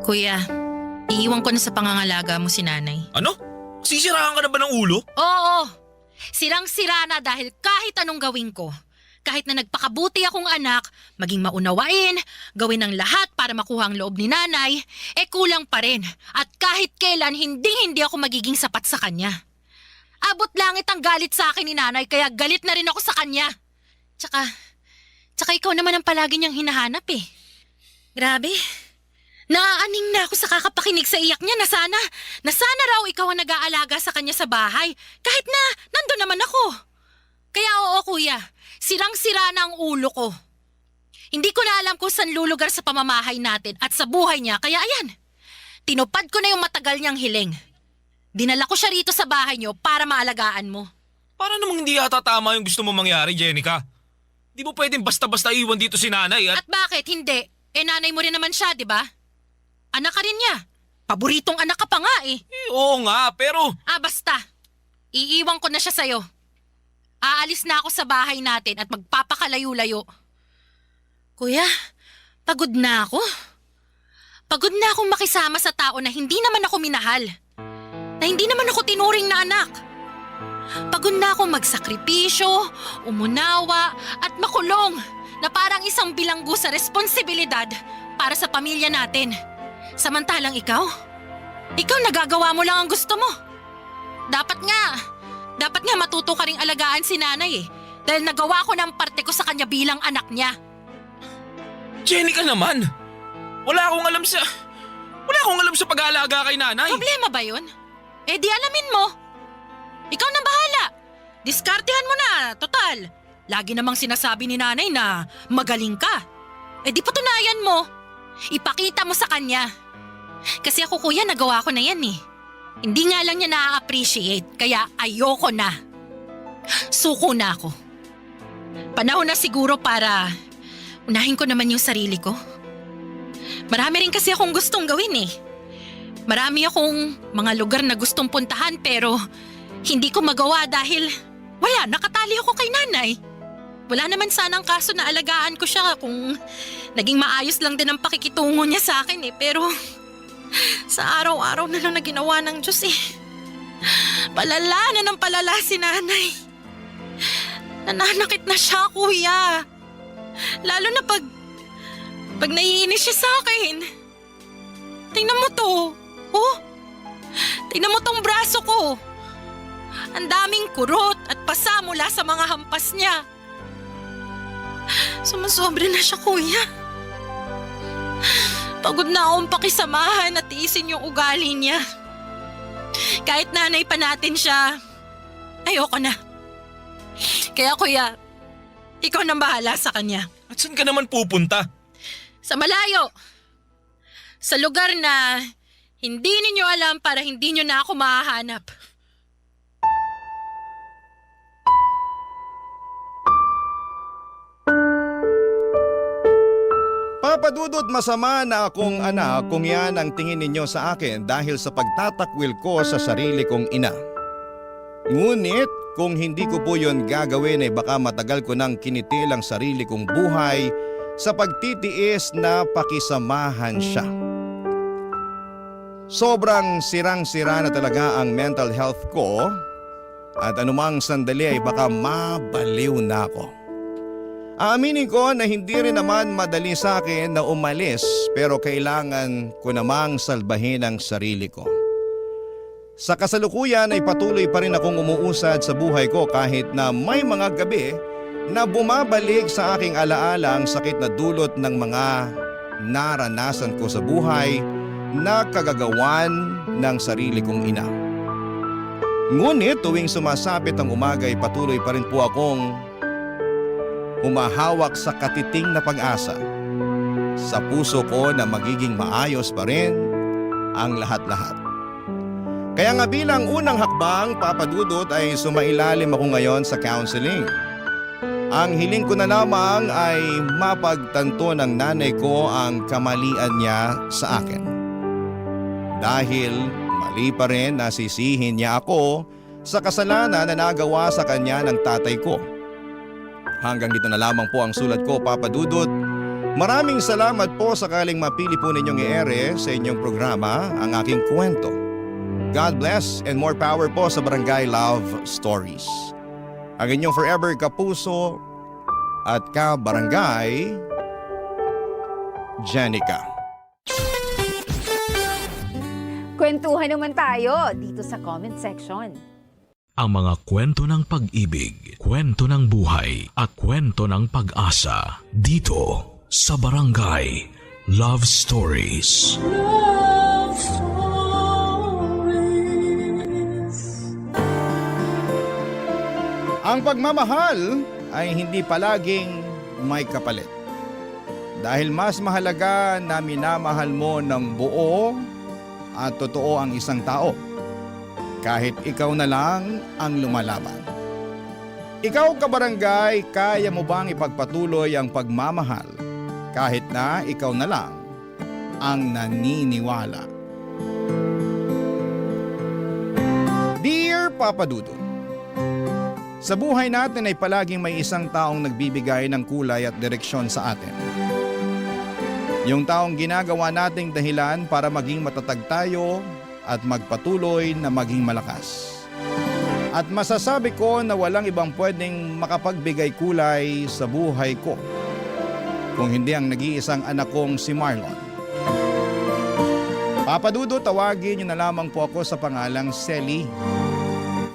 Kuya, iiwan ko na sa pangangalaga mo si nanay. Ano? Sisiraan ka na ba ng ulo? Oo, sirang-sira na dahil kahit anong gawin ko. Kahit na nagpakabuti akong anak, maging maunawain, gawin ang lahat para makuha ang loob ni nanay, kulang pa rin. At kahit kailan, hindi ako magiging sapat sa kanya. Abot langit ang galit sa akin ni nanay, kaya galit na rin ako sa kanya. Tsaka ikaw naman ang palagi niyang hinahanap eh. Grabe. Naaaning na ako sa kakapakinig sa iyak niya na sana raw ikaw ang nag-aalaga sa kanya sa bahay. Kahit na nandun naman ako. Kaya oo kuya, sirang-sira na ang ulo ko. Hindi ko na alam kung saan lulugar sa pamamahay natin at sa buhay niya. Kaya ayan, tinupad ko na yung matagal niyang hiling. Dinala ko siya rito sa bahay niyo para maalagaan mo. Para namang hindi yata tama yung gusto mo mangyari, Jenica. Di mo pwedeng basta-basta iwan dito si nanay at… At bakit hindi? Nanay mo rin naman siya, di ba? Anak ka rin niya. Paboritong anak ka pa nga eh. Oo nga, pero… Basta. Iiwan ko na siya sa'yo. Aalis na ako sa bahay natin at magpapakalayo-layo. Kuya, pagod na ako. Pagod na akong makisama sa tao na hindi naman ako minahal. Na hindi naman ako tinuring na anak. Pagod na akong magsakripisyo, umunawa at makulong na parang isang bilanggo sa responsibilidad para sa pamilya natin. Samantalang ikaw nagagawa mo lang ang gusto mo. Dapat nga matuto ka ring alagaan si nanay eh. Dahil nagawa ko ng parte ko sa kanya bilang anak niya. Jenica naman! Wala akong alam sa pag-aalaga kay nanay. Problema ba yun? Di alamin mo. Ikaw na bahala. Diskartehan mo na, total. Lagi namang sinasabi ni nanay na magaling ka. Di patunayan mo. Ipakita mo sa kanya. Kasi ako kuya, nagawa ko na yan eh. Hindi nga lang niya na-appreciate, kaya ayoko na. Suko na ako. Panahon na siguro para unahin ko naman yung sarili ko. Marami rin kasi akong gustong gawin eh. Marami akong mga lugar na gustong puntahan pero hindi ko magawa dahil nakatali ako kay nanay. Wala naman sanang kaso na alagaan ko siya kung naging maayos lang din ang pakikitungo niya sa akin eh. Pero sa araw-araw na lang na ginawa ng Diyos eh. Palala na ng palala si nanay. Nananakit na siya, kuya. Lalo na pag naiinis siya sa akin. Tingnan mo to. Oh, tingnan mo tong braso ko. Ang daming kurot at pasa mula sa mga hampas niya. Sumusobra na siya, kuya. Pagod na akong pakisamahan at tiisin yung ugali niya. Kahit nanay pa natin siya, ayoko na. Kaya kuya, ikaw nang bahala sa kanya. At saan ka naman pupunta? Sa malayo. Sa lugar na hindi ninyo alam para hindi nyo na ako mahahanap. Papa Dudut, masama na akong anak kung yan ang tingin ninyo sa akin dahil sa pagtatakwil ko sa sarili kong ina. Ngunit kung hindi ko po yun gagawin ay baka matagal ko nang kinitil ang sarili kong buhay sa pagtitiis na pakisamahan siya. Sobrang sirang-sira na talaga ang mental health ko at anumang sandali ay baka mabaliw na ako. Aaminin ko na hindi rin naman madali sa akin na umalis pero kailangan ko namang salbahin ang sarili ko. Sa kasalukuyan ay patuloy pa rin akong umuusad sa buhay ko kahit na may mga gabi na bumabalik sa aking alaala ang sakit na dulot ng mga naranasan ko sa buhay na kagagawan ng sarili kong ina. Ngunit tuwing sumasapit ang umaga ay patuloy pa rin po akong humahawak sa katiting na pag-asa sa puso ko na magiging maayos pa rin ang lahat-lahat. Kaya nga bilang unang hakbang, Papa Dudut, ay sumailalim ako ngayon sa counseling. Ang hiling ko na lamang ay mapagtanto ng nanay ko ang kamalian niya sa akin. Dahil mali pa rin na sisihin niya ako sa kasalanan na nagawa sa kanya ng tatay ko. Hanggang dito na lamang po ang sulat ko, Papa Dudut. Maraming salamat po sakaling mapili po ninyong i-ere sa inyong programa ang aking kwento. God bless and more power po sa Barangay Love Stories. Ang inyong forever kapuso at ka-barangay, Jenica. Kwentuhan naman tayo dito sa comment section. Ang mga kwento ng pag-ibig, kwento ng buhay, at kwento ng pag-asa dito sa Barangay Love Stories. Love Stories. Ang pagmamahal ay hindi palaging may kapalit. Dahil mas mahalaga na minamahal mo ng buo at totoo ang isang tao. Kahit ikaw na lang ang lumalaban. Ikaw, kabarangay, kaya mo bang ipagpatuloy ang pagmamahal kahit na ikaw na lang ang naniniwala? Dear Papa Dudut, sa buhay natin ay palaging may isang taong nagbibigay ng kulay at direksyon sa atin. Yung taong ginagawa nating dahilan para maging matatag tayo at magpatuloy na maging malakas. At masasabi ko na walang ibang pwedeng makapagbigay kulay sa buhay ko kung hindi ang nag-iisang anak kong si Marlon. Papa Dudut, tawagin niyo na lamang po ako sa pangalang Selly.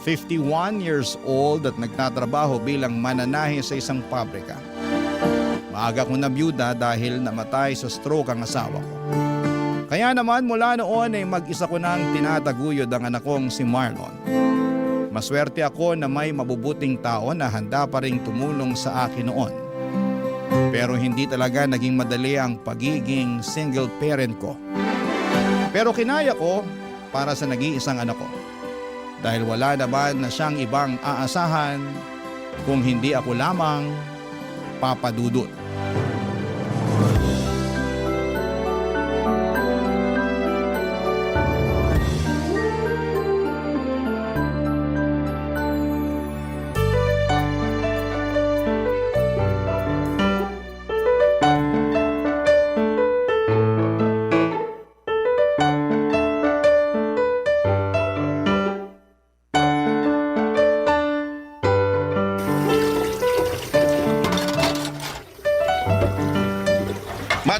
51 years old at nagtatrabaho bilang mananahe sa isang pabrika. Maaga kong nabiyuda dahil namatay sa stroke ang asawa ko. Kaya naman mula noon ay mag-isa ko nang tinataguyod ang anak kong si Marlon. Maswerte ako na may mabubuting tao na handa pa ring tumulong sa akin noon. Pero hindi talaga naging madali ang pagiging single parent ko. Pero kinaya ko para sa nag-iisang anak ko. Dahil wala naman na siyang ibang aasahan kung hindi ako lamang, Papa Dudut.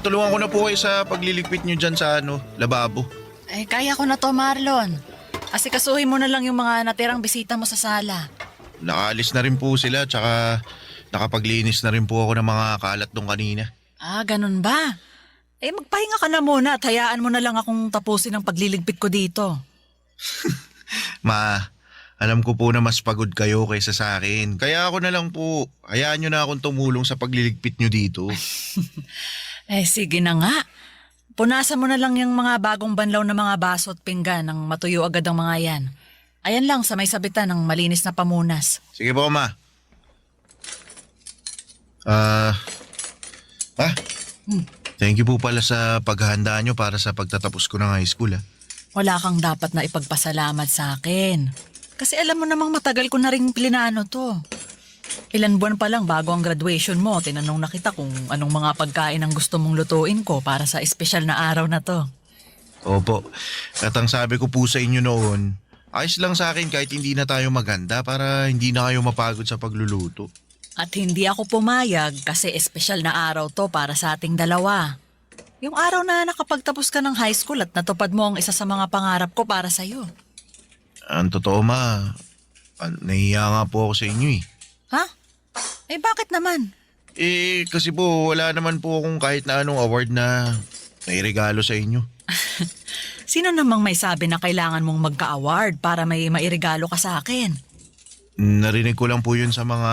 Tulungan ko na po kayo sa pagliligpit nyo dyan sa lababo. Ay, kaya ko na to, Marlon. Asikasuhin mo na lang yung mga natirang bisita mo sa sala. Nakaalis na rin po sila tsaka nakapaglinis na rin po ako ng mga kalat nung kanina. Ah, ganun ba? Magpahinga ka na muna at hayaan mo na lang akong tapusin ang pagliligpit ko dito. Ma, alam ko po na mas pagod kayo kaysa sa akin. Kaya ako na lang po, hayaan nyo na akong tumulong sa pagliligpit nyo dito. Sige na nga. Punasan mo na lang yung mga bagong banlaw na mga baso at pinggan nang matuyo agad ang mga yan. Ayan lang sa may sabitan ng malinis na pamunas. Sige po, Ma. Thank you po pala sa paghahanda nyo para sa pagtatapos ko ng high school. Wala kang dapat na ipagpasalamat sa akin. Kasi alam mo namang matagal ko na rin plinano to. Ilan buwan pa lang bago ang graduation mo, tinanong na kita kung anong mga pagkain ang gusto mong lutuin ko para sa espesyal na araw na to. Opo. At ang sabi ko po sa inyo noon, ayos lang sa akin kahit hindi na tayo maganda para hindi na kayo mapagod sa pagluluto. At hindi ako pumayag kasi espesyal na araw to para sa ating dalawa. Yung araw na nakapagtapos ka ng high school at natupad mo ang isa sa mga pangarap ko para sa'yo. Ang totoo, Ma, nahiya nga po ako sa inyo eh. Ha? Bakit naman? Kasi po wala naman po akong kahit na anong award na nairegalo sa inyo. Sino namang may sabi na kailangan mong magka-award para may mairegalo ka sa akin? Narinig ko lang po yun sa mga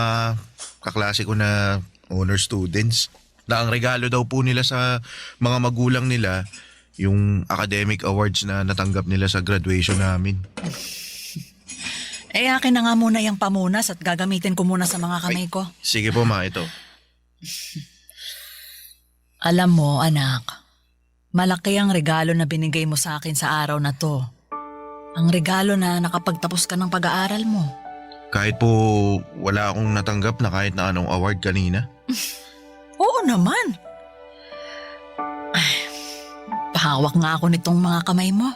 kaklase ko na honor students. Na ang regalo daw po nila sa mga magulang nila yung academic awards na natanggap nila sa graduation namin. Akin na nga muna yung pamunas at gagamitin ko muna sa mga kamay ko. Sige po, Ma, ito. Alam mo, anak, malaki ang regalo na binigay mo sa akin sa araw na to. Ang regalo na nakapagtapos ka ng pag-aaral mo. Kahit po wala akong natanggap na kahit na anong award kanina. Oo naman. Pahawak nga ako nitong mga kamay mo.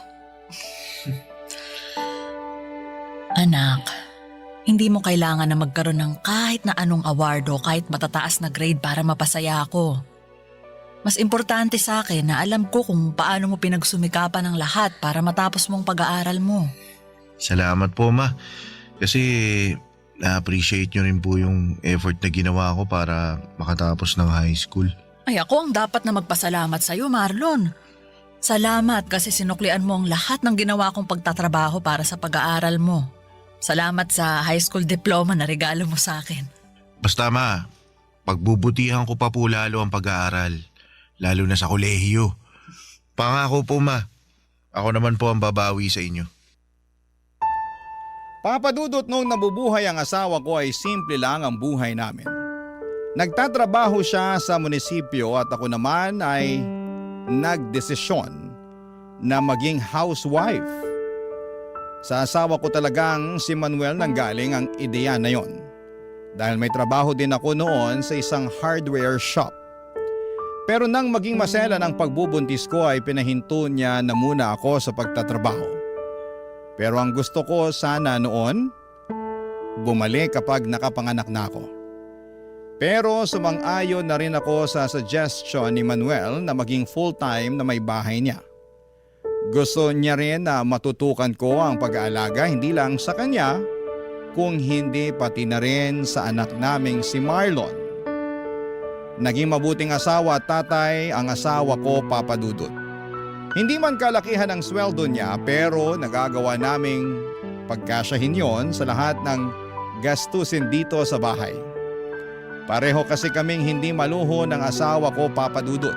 Anak, hindi mo kailangan na magkaroon ng kahit na anong award o kahit matataas na grade para mapasaya ako. Mas importante sa akin na alam ko kung paano mo pinagsumikapan ang lahat para matapos mong pag-aaral mo. Salamat po, Ma. Kasi na-appreciate nyo rin po yung effort na ginawa ko para makatapos ng high school. Ako ang dapat na magpasalamat sa'yo, Marlon. Salamat kasi sinuklian mo ang lahat ng ginawa kong pagtatrabaho para sa pag-aaral mo. Salamat sa high school diploma na regalo mo sa akin. Basta, Ma, pagbubutihan ko pa po lalo ang pag-aaral. Lalo na sa kolehiyo. Pangako po, Ma. Ako naman po ang babawi sa inyo. Papadudot nung nabubuhay ang asawa ko ay simple lang ang buhay namin. Nagtatrabaho siya sa munisipyo at ako naman ay nagdesisyon na maging housewife. Sa asawa ko talagang si Manuel nanggaling ang ideya na yon. Dahil may trabaho din ako noon sa isang hardware shop. Pero nang maging masela ng pagbubuntis ko ay pinahinto niya na muna ako sa pagtatrabaho. Pero ang gusto ko sana noon, bumalik kapag nakapanganak na ako. Pero sumang-ayon na rin ako sa suggestion ni Manuel na maging full-time na may bahay niya. Gusto niya rin na matutukan ko ang pag-aalaga hindi lang sa kanya, kung hindi pati na rin sa anak naming si Marlon. Naging mabuting asawa at tatay ang asawa ko, Papa Dudut. Hindi man kalakihan ang sweldo niya pero nagagawa naming pagkasyahin yon sa lahat ng gastusin dito sa bahay. Pareho kasi kaming hindi maluho ng asawa ko, Papa Dudut.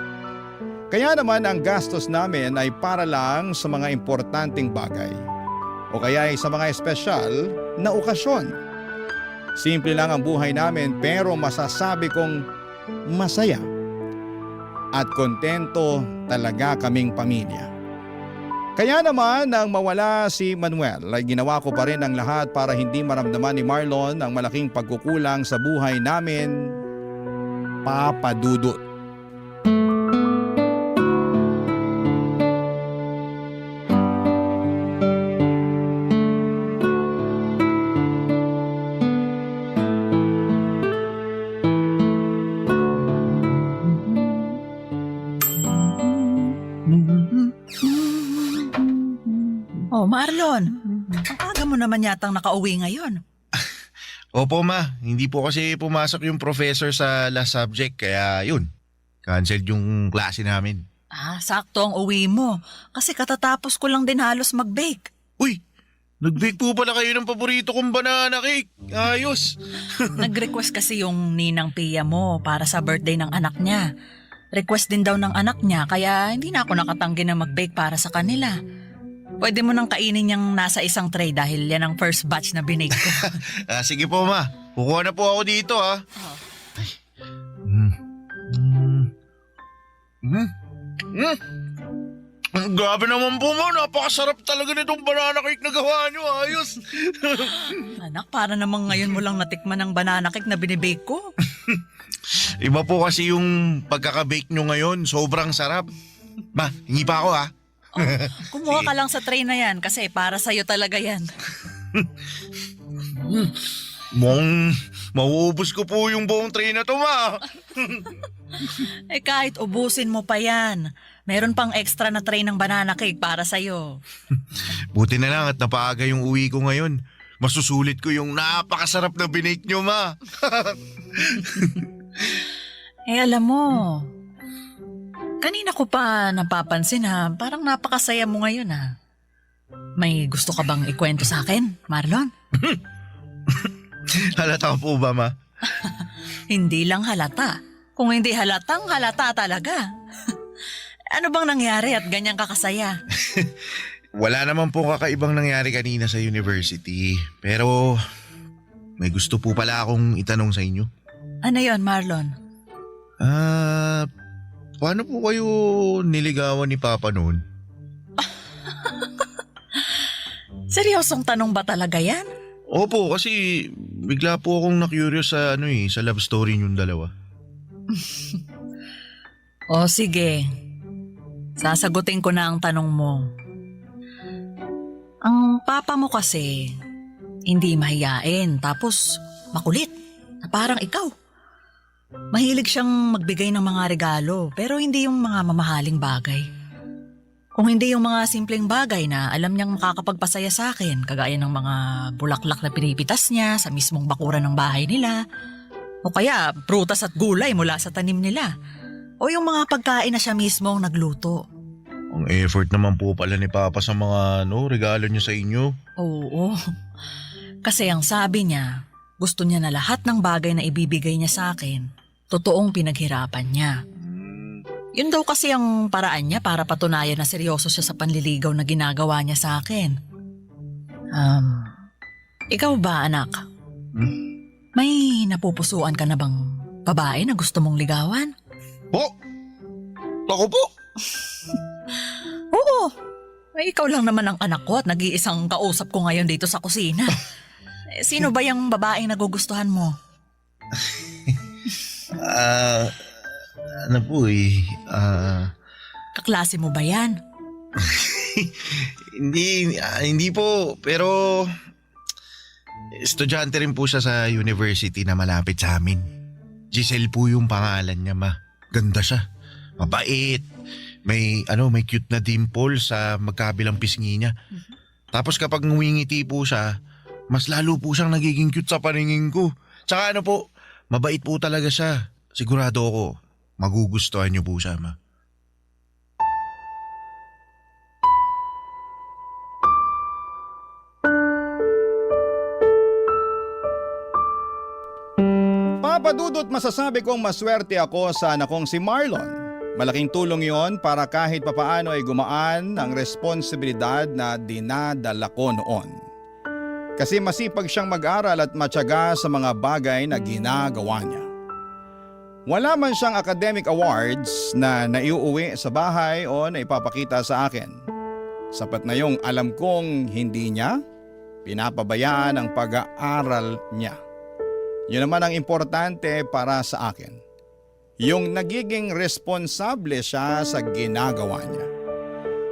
Kaya naman ang gastos namin ay para lang sa mga importanteng bagay o kaya ay sa mga espesyal na okasyon. Simple lang ang buhay namin pero masasabi kong masaya at kontento talaga kaming pamilya. Kaya naman nang mawala si Manuel ay ginawa ko pa rin ang lahat para hindi maramdaman ni Marlon ang malaking pagkukulang sa buhay namin, Papa Dudut. Oh, Marlon, Ang aga mo naman yatang nakauwi ngayon. Opo ma, hindi po kasi pumasok yung professor sa last subject kaya yun. Canceled yung klase namin. Sakto ang uwi mo. Kasi katatapos ko lang din halos mag-bake. Uy, nag-bake po pala kayo ng paborito kong banana cake. Ayos. Nag-request kasi yung ninang Pia mo para sa birthday ng anak niya. Request din daw ng anak niya kaya hindi na ako nakatanggi na mag-bake para sa kanila. Pwede mo nang kainin yung nasa isang tray dahil yan ang first batch na binake ko. Sige po ma, kukuha na po ako dito ha. Grabe naman po ma, napakasarap talaga nitong banana cake na gawa nyo. Ayos. Anak, para namang ngayon mo lang natikman ang banana cake na binibake ko. Iba po kasi yung pagkaka-bake nyo ngayon, sobrang sarap. Ma, hingi pa ako ha. Kumuha ka lang sa tray na yan kasi para sa'yo talaga yan. Mauubos ko po yung buong tray na to ma. Kahit ubusin mo pa yan, meron pang extra na tray ng banana cake para sa'yo. Buti na lang at napaaga yung uwi ko ngayon. Masusulit ko yung napakasarap na binake nyo ma. Alam mo, kanina ko pa napapansin parang napakasaya mo ngayon May gusto ka bang ikwento sa akin, Marlon? Halata po ba ma? Hindi lang halata. Kung hindi halatang halata talaga. Ano bang nangyari at ganyan kakasaya? Wala naman po kakaibang nangyari kanina sa university. Pero may gusto po pala akong itanong sa inyo. Ano yon, Marlon? Paano po kayo niligawan ni Papa noon? Seryosong tanong ba talaga yan? Opo, kasi bigla po akong na-curious sa sa love story niyong dalawa. O sige, sasagutin ko na ang tanong mo. Ang papa mo kasi, hindi mahiyain tapos makulit na parang ikaw. Mahilig siyang magbigay ng mga regalo pero hindi yung mga mamahaling bagay. Kung hindi yung mga simpleng bagay na alam niyang makakapagpasaya sa akin, kagaya ng mga bulaklak na pinipitas niya sa mismong bakuran ng bahay nila, o kaya prutas at gulay mula sa tanim nila, o yung mga pagkain na siya mismo ang nagluto. Ang effort naman po pala ni Papa sa mga regalo niya sa inyo. Oo, kasi ang sabi niya, gusto niya na lahat ng bagay na ibibigay niya sa akin, totoong pinaghirapan niya. Yun daw kasi ang paraan niya para patunayan na seryoso siya sa panliligaw na ginagawa niya sa akin. Ikaw ba, anak? May napupusuan ka na bang babae na gusto mong ligawan? Po? Ako po? Oo. Ikaw lang naman ang anak ko at nag-iisang kausap ko ngayon dito sa kusina. Sino ba yung babaeng nagugustuhan mo? Kaklase mo ba yan? Hindi po, pero estudyante rin po siya sa university na malapit sa amin. Giselle po yung pangalan niya, ma. Ganda siya. Mabait. May cute na dimple sa magkabilang pisngi niya. Tapos kapag ngumingiti po siya, mas lalo po siyang nagiging cute sa paningin ko. Tsaka mabait po talaga siya. Sigurado ako, magugustuhan niyo po siya, ma. Papadudot masasabi kong maswerte ako sa anak kong si Marlon. Malaking tulong yon para kahit papaano ay gumaan ang responsibilidad na dinadala ko noon. Kasi masipag siyang mag-aral at matyaga sa mga bagay na ginagawa niya. Wala man siyang academic awards na naiuuwi sa bahay o naipapakita sa akin. Sapat na yung alam kong hindi niya pinapabayaan ang pag-aaral niya. Yun naman ang importante para sa akin. Yung nagiging responsable siya sa ginagawa niya.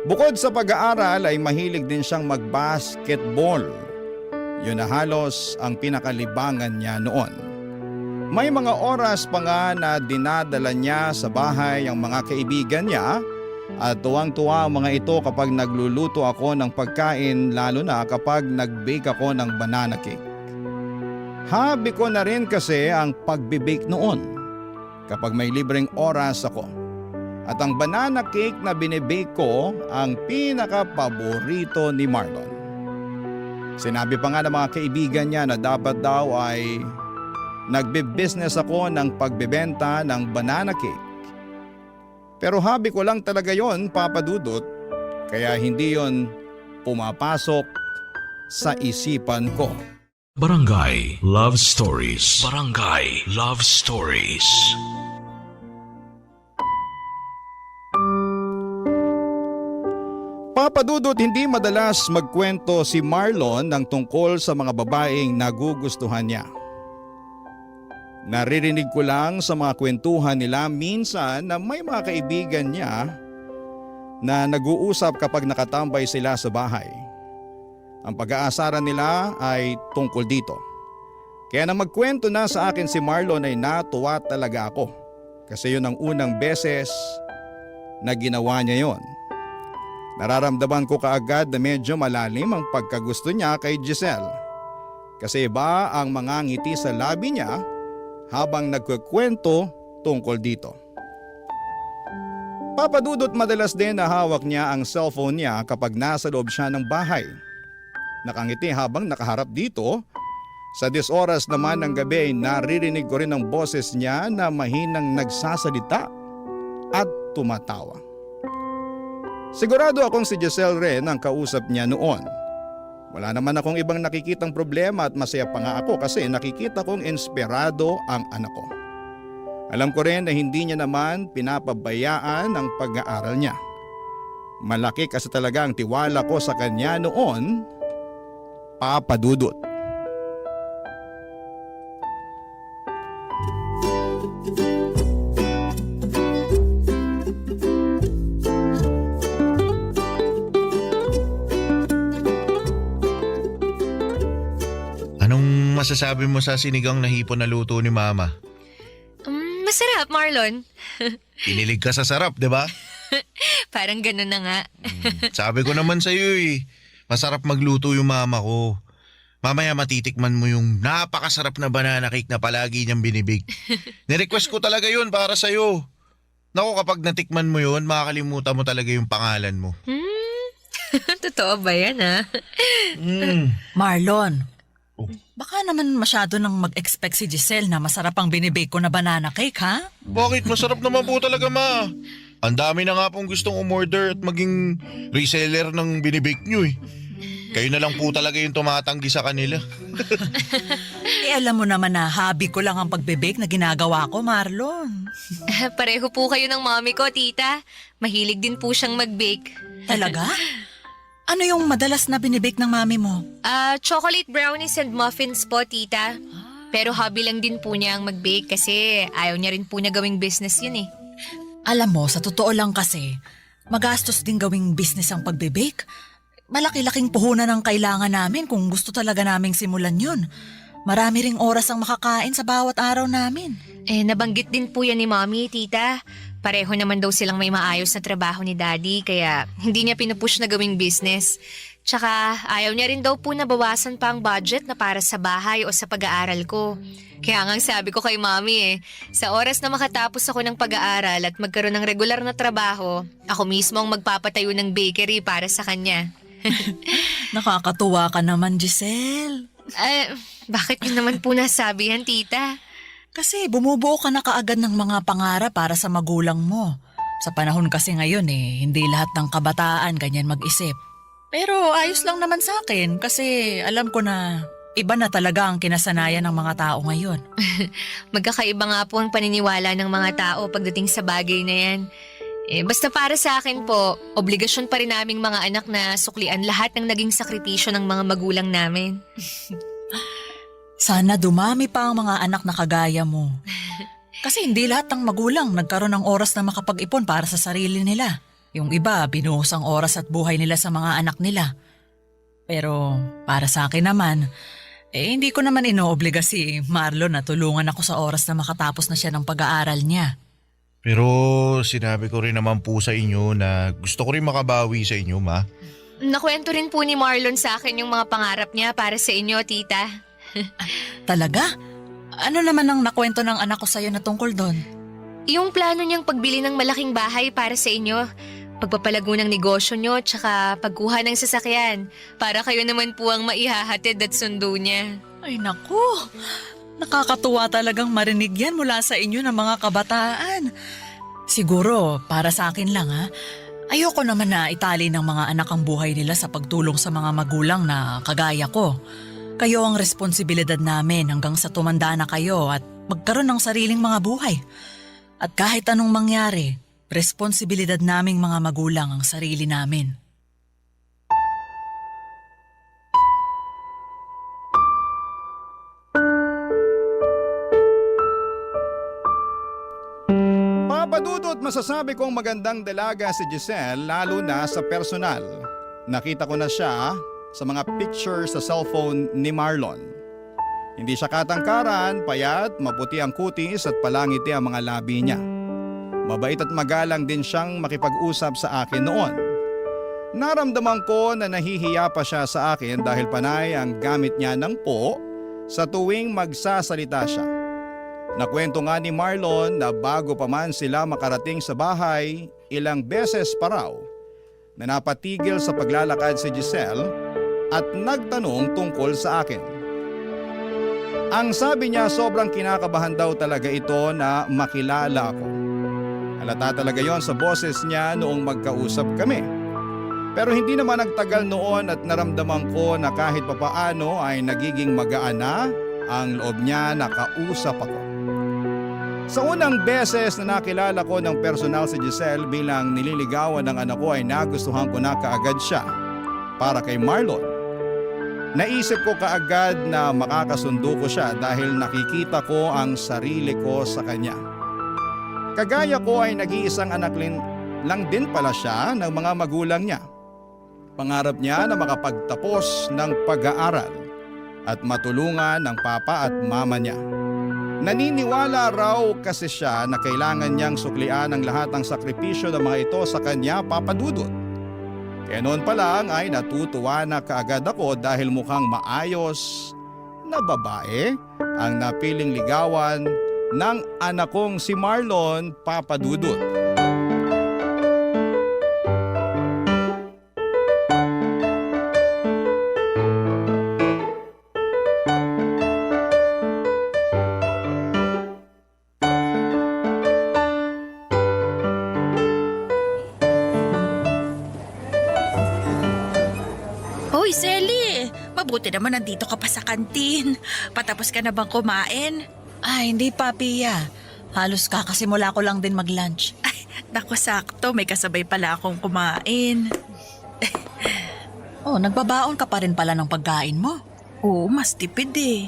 Bukod sa pag-aaral ay mahilig din siyang mag-basketball. Yun na halos ang pinakalibangan niya noon. May mga oras pa nga na dinadala niya sa bahay ang mga kaibigan niya At tuwang-tuwa ang mga ito kapag nagluluto ako ng pagkain, lalo na kapag nag-bake ako ng banana cake. Hobby ko na rin kasi ang pagbe-bake noon kapag may libreng oras ako. At ang banana cake na binibake ko ang pinaka-paborito ni Marlon. Sinabi pa nga ng mga kaibigan niya na dapat daw ay nagbe-business ako ng pagbebenta ng banana cake. Pero hobby ko lang talaga yon, Papa Dudut, kaya hindi yon pumapasok sa isipan ko. Barangay Love Stories. Barangay Love Stories. Papa Dudut, hindi madalas magkwento si Marlon ng tungkol sa mga babaeng nagugustuhan niya. Naririnig ko lang sa mga kwentuhan nila minsan na may mga kaibigan niya na nag-uusap kapag nakatambay sila sa bahay. Ang pag-aasaran nila ay tungkol dito. Kaya nang magkwento na sa akin si Marlon ay natuwa talaga ako. Kasi yun ang unang beses na ginawa niya yon. Nararamdaman ko kaagad na medyo malalim ang pagkagusto niya kay Giselle. Kasi iba ang mga ngiti sa labi niya habang nagkukwento tungkol dito. Papa Dudut, madalas din na hawak niya ang cellphone niya kapag nasa loob siya ng bahay. Nakangiti habang nakaharap dito. Sa 10 oras naman ng gabi ay naririnig ko rin ang boses niya na mahinang nagsasalita at tumatawa. Sigurado akong si Giselle rin ang kausap niya noon. Wala naman akong ibang nakikitang problema at masaya pa nga ako kasi nakikita kong inspirado ang anak ko. Alam ko rin na hindi niya naman pinapabayaan ang pag-aaral niya. Malaki kasi talaga ang tiwala ko sa kanya noon, Papa Dudut. Anong masasabi mo sa sinigang na hipon na luto ni Mama? Masarap, Marlon. Kinilig ka sa sarap, di ba? Parang ganun na nga. Sabi ko naman sa'yo masarap magluto yung mama ko. Mamaya matitikman mo yung napakasarap na banana cake na palagi niyang binibig. Nirequest ko talaga yun para sa'yo. Naku, kapag natikman mo yun, makakalimutan mo talaga yung pangalan mo. Totoo ba yan, ha? Marlon, baka naman masyado nang mag-expect si Giselle na masarap ang binibake ko na banana cake, ha? Bakit? Masarap naman po talaga, Ma. Ang dami na nga pong gustong umorder at maging reseller ng binibake nyo Kayo na lang po talaga yung tumatanggi sa kanila. Alam mo naman na hobby ko lang ang pagbe-bake na ginagawa ko, Marlon. Pareho po kayo ng mommy ko, tita. Mahilig din po siyang mag-bake. Talaga? Ano yung madalas na binibake ng mami mo? Chocolate brownies and muffins po, tita. Pero hobby lang din po niya ang mag-bake kasi ayaw niya rin po niya gawing business yun Alam mo, sa totoo lang kasi, magastos din gawing business ang pagbe-bake. Malaki-laking puhunan ang kailangan namin kung gusto talaga naming simulan yun. Marami ring oras ang makakain sa bawat araw namin. Nabanggit din po yan ni mommy, tita. Pareho naman daw silang may maayos na trabaho ni daddy kaya hindi niya pinupush na gawing business. Tsaka ayaw niya rin daw po na bawasan pa ang budget na para sa bahay o sa pag-aaral ko. Kaya nga sabi ko kay mommy sa oras na makatapos ako ng pag-aaral at magkaroon ng regular na trabaho, ako mismo ang magpapatayo ng bakery para sa kanya. Nakakatuwa ka naman, Giselle. Bakit yun naman po nasabi yan, tita? Kasi bumubuo ka na kaagad ng mga pangarap para sa magulang mo. Sa panahon kasi ngayon hindi lahat ng kabataan ganyan mag-isip. Pero ayos lang naman sa akin kasi alam ko na iba na talaga ang kinasanayan ng mga tao ngayon. Magkakaiba nga po ang paniniwala ng mga tao pagdating sa bagay na yan. Basta para sa akin po, obligasyon pa rin naming mga anak na suklian lahat ng naging sakripisyo ng mga magulang namin. Sana dumami pa ang mga anak na kagaya mo. Kasi hindi lahat ng magulang nagkaroon ng oras na makapag-ipon para sa sarili nila. Yung iba, binuhos ang oras at buhay nila sa mga anak nila. Pero para sa akin naman, hindi ko naman inoobliga si Marlon na tulungan ako sa oras na makatapos na siya ng pag-aaral niya. Pero sinabi ko rin naman po sa inyo na gusto ko rin makabawi sa inyo, ma. Nakwento rin po ni Marlon sa akin yung mga pangarap niya para sa inyo, tita. Talaga? Ano naman ang nakwento ng anak ko sa'yo na tungkol doon? Yung plano niyang pagbili ng malaking bahay para sa inyo, pagpapalago ng negosyo niyo, tsaka pagkuha ng sasakyan, para kayo naman po ang maihahatid at sundo niya. Ay naku, nakakatuwa talagang marinig yan mula sa inyo ng mga kabataan. Siguro, para sa akin lang ha, ayoko naman na itali ng mga anak ang buhay nila sa pagtulong sa mga magulang na kagaya ko. Kayo ang responsibilidad namin hanggang sa tumanda na kayo at magkaroon ng sariling mga buhay. At kahit anong mangyari, responsibilidad naming mga magulang ang sarili namin. Papadudot masasabi kong magandang dalaga si Giselle lalo na sa personal. Nakita ko na siya sa mga pictures sa cellphone ni Marlon. Hindi siya katangkaran, payat, maputi ang kutis at palangiti ang mga labi niya. Mabait at magalang din siyang makipag-usap sa akin noon. Naramdaman ko na nahihiya pa siya sa akin dahil panay ang gamit niya ng po sa tuwing magsasalita siya. Nakwento nga ni Marlon na bago pa man sila makarating sa bahay, ilang beses pa raw na napatigil sa paglalakad si Giselle at nagtanong tungkol sa akin. Ang sabi niya sobrang kinakabahan daw talaga ito na makilala ako. Halata talaga yon sa boses niya noong magkausap kami. Pero hindi naman nagtagal noon at naramdaman ko na kahit papaano ay nagiging magaan na ang loob niya na kausap ako. Sa unang beses na nakilala ko ng personal si Giselle bilang nililigawan ng anak ko ay nagustuhan ko na kaagad siya para kay Marlon. Naisip ko kaagad na makakasundo ko siya dahil nakikita ko ang sarili ko sa kanya. Kagaya ko ay nag-iisang anak lang din pala siya ng mga magulang niya. Pangarap niya na makapagtapos ng pag-aaral at matulungan ng papa at mama niya. Naniniwala raw kasi siya na kailangan niyang suklian ang lahat ng sakripisyo ng mga ito sa kanya, Papa Dudut. Kaya noon pa lang ay natutuwa na kaagad ako dahil mukhang maayos na babae ang napiling ligawan ng anak kong si Marlon, Papa Dudut. Hoy, Selly! Mabuti naman nandito ka pa sa kantin. Patapos ka na bang kumain? Ay, hindi pa, Pia. Halos kakasimula ko lang din mag-lunch. Ay, naku sakto. May kasabay pala akong kumain. Oh, nagbabaon ka pa rin pala ng pagkain mo. Oo, mas tipid eh.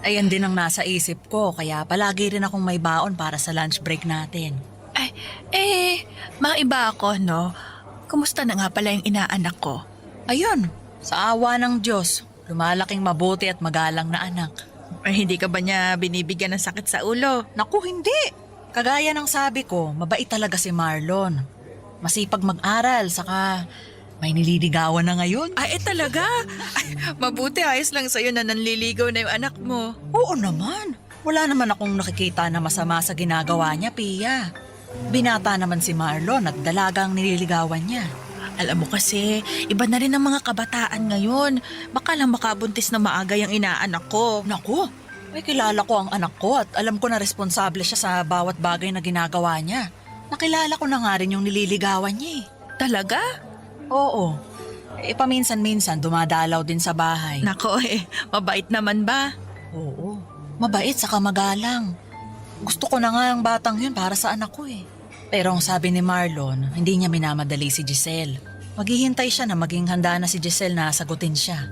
Ayan din ang nasa isip ko, kaya palagi rin akong may baon para sa lunch break natin. Ay, maiba ako, no? Kumusta na nga pala yung inaanak ko? Ayun, sa awa ng Diyos, lumalaking mabuti at magalang na anak. Ay, hindi ka ba niya binibigyan ng sakit sa ulo? Naku, hindi! Kagaya ng sabi ko, mabait talaga si Marlon. Masipag mag-aral, saka may nililigawan na ngayon. Ay, talaga? Ay, mabuti ayos lang sa'yo na nanliligaw na yung anak mo. Oo naman. Wala naman akong nakikita na masama sa ginagawa niya, Pia. Binata naman si Marlon at dalagang nililigawan niya. Alam mo kasi, iba na rin ang mga kabataan ngayon. Baka lang makabuntis na maaga yung inaanak ko. Naku, may kilala ko ang anak ko at alam ko na responsable siya sa bawat bagay na ginagawa niya. Nakilala ko na nga rin yung nililigawan niya eh. Talaga? Oo. Paminsan-minsan dumadalaw din sa bahay. Nako mabait naman ba? Oo, mabait saka magalang. Gusto ko na nga ang batang yun para sa anak ko eh. Pero ang sabi ni Marlon, hindi niya minamadali si Giselle. Maghihintay siya na maging handa na si Giselle na sagutin siya.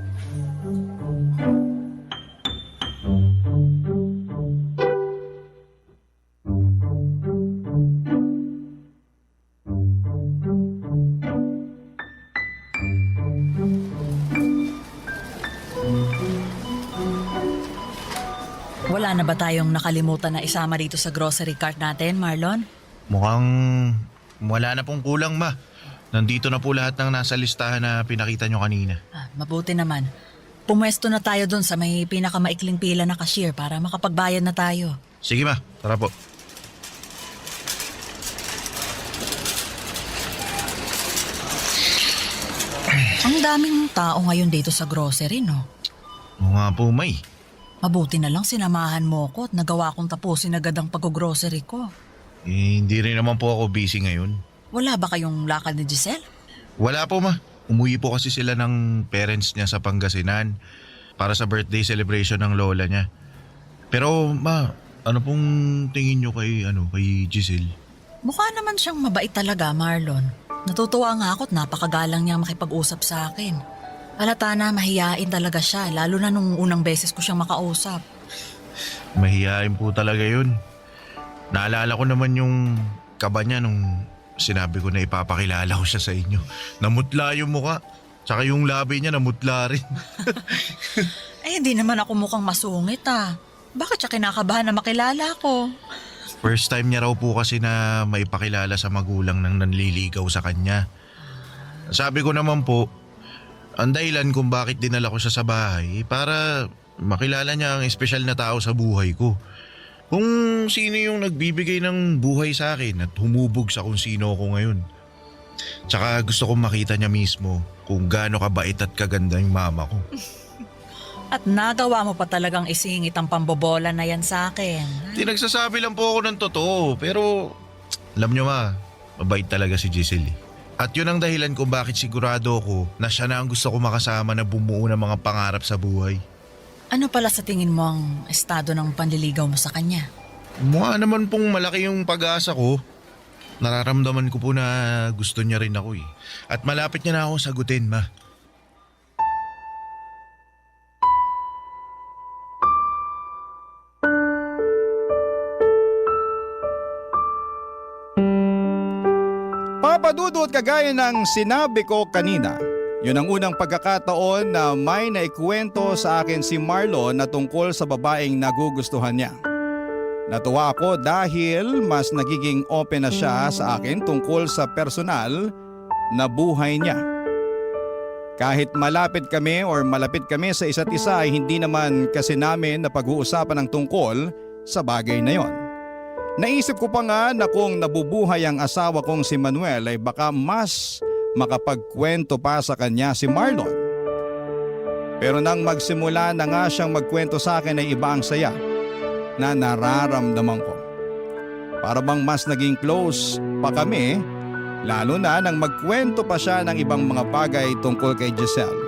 Wala na ba tayong nakalimutan na isama dito sa grocery cart natin, Marlon? Mukhang wala na pong kulang, ma. Nandito na po lahat ng nasa listahan na pinakita nyo kanina. Mabuti naman. Pumwesto na tayo dun sa may pinakamaikling pila na cashier para makapagbayad na tayo. Sige, ma. Tara po. Ang daming tao ngayon dito sa grocery, no? Oo nga po, May. Mabuti na lang sinamahan mo ko at nagawa kong tapusin agad ang pag-grocery ko. Hindi rin naman po ako busy ngayon. Wala ba kayong lakad ni Giselle? Wala po, ma. Umuwi po kasi sila ng parents niya sa Pangasinan para sa birthday celebration ng lola niya. Pero, ma, ano pong tingin nyo kay Giselle? Mukha naman siyang mabait talaga, Marlon. Natutuwa nga ako at napakagalang niya makipag-usap sa akin. Halata na mahiyain talaga siya, lalo na nung unang beses ko siyang makausap. Mahihain po talaga yun. Naalala ko naman yung kaba niya nung sinabi ko na ipapakilala ko siya sa inyo. Namutla yung muka. Tsaka yung labi niya namutla rin. Ay, hindi naman ako mukhang masungit Bakit siya kinakabahan na makilala ko? First time niya raw po kasi na maipakilala sa magulang ng nanliligaw sa kanya. Sabi ko naman po, ang dahilan kung bakit dinala ko siya sa bahay para makilala niya ang espesyal na tao sa buhay ko. Kung sino yung nagbibigay ng buhay sa akin at humubog sa kung sino ako ngayon. Tsaka gusto kong makita niya mismo kung gaano kabait at kaganda yung mama ko. At nagawa mo pa talagang isingit ang pambobola na yan sa akin. Di nagsasabi lang po ako ng totoo, pero alam niyo ma, mabait talaga si Giselle. At yun ang dahilan kung bakit sigurado ako na siya na ang gusto ko makasama na bumuo ng mga pangarap sa buhay. Ano pala sa tingin mo ang estado ng panliligaw mo sa kanya? Mukha naman pong malaki yung pag-asa ko. Nararamdaman ko po na gusto niya rin ako eh. At malapit niya na ako sagutin, ma. Papadudot kagaya ng sinabi ko kanina. Yun ang unang pagkakataon na may naikwento sa akin si Marlon na tungkol sa babaeng nagugustuhan niya. Natuwa ako dahil mas nagiging open na siya sa akin tungkol sa personal na buhay niya. Kahit malapit kami or malapit kami sa isa't isa ay hindi naman kasi namin na pag-uusapan ng tungkol sa bagay na yon. Naisip ko pa nga na kung nabubuhay ang asawa kong si Manuel ay baka mas makapagkwento pa sa kanya si Marlon. Pero nang magsimula na nga siyang magkwento sa akin ay iba ang saya na nararamdaman ko. Para bang mas naging close pa kami, lalo na nang magkwento pa siya ng ibang mga bagay tungkol kay Giselle.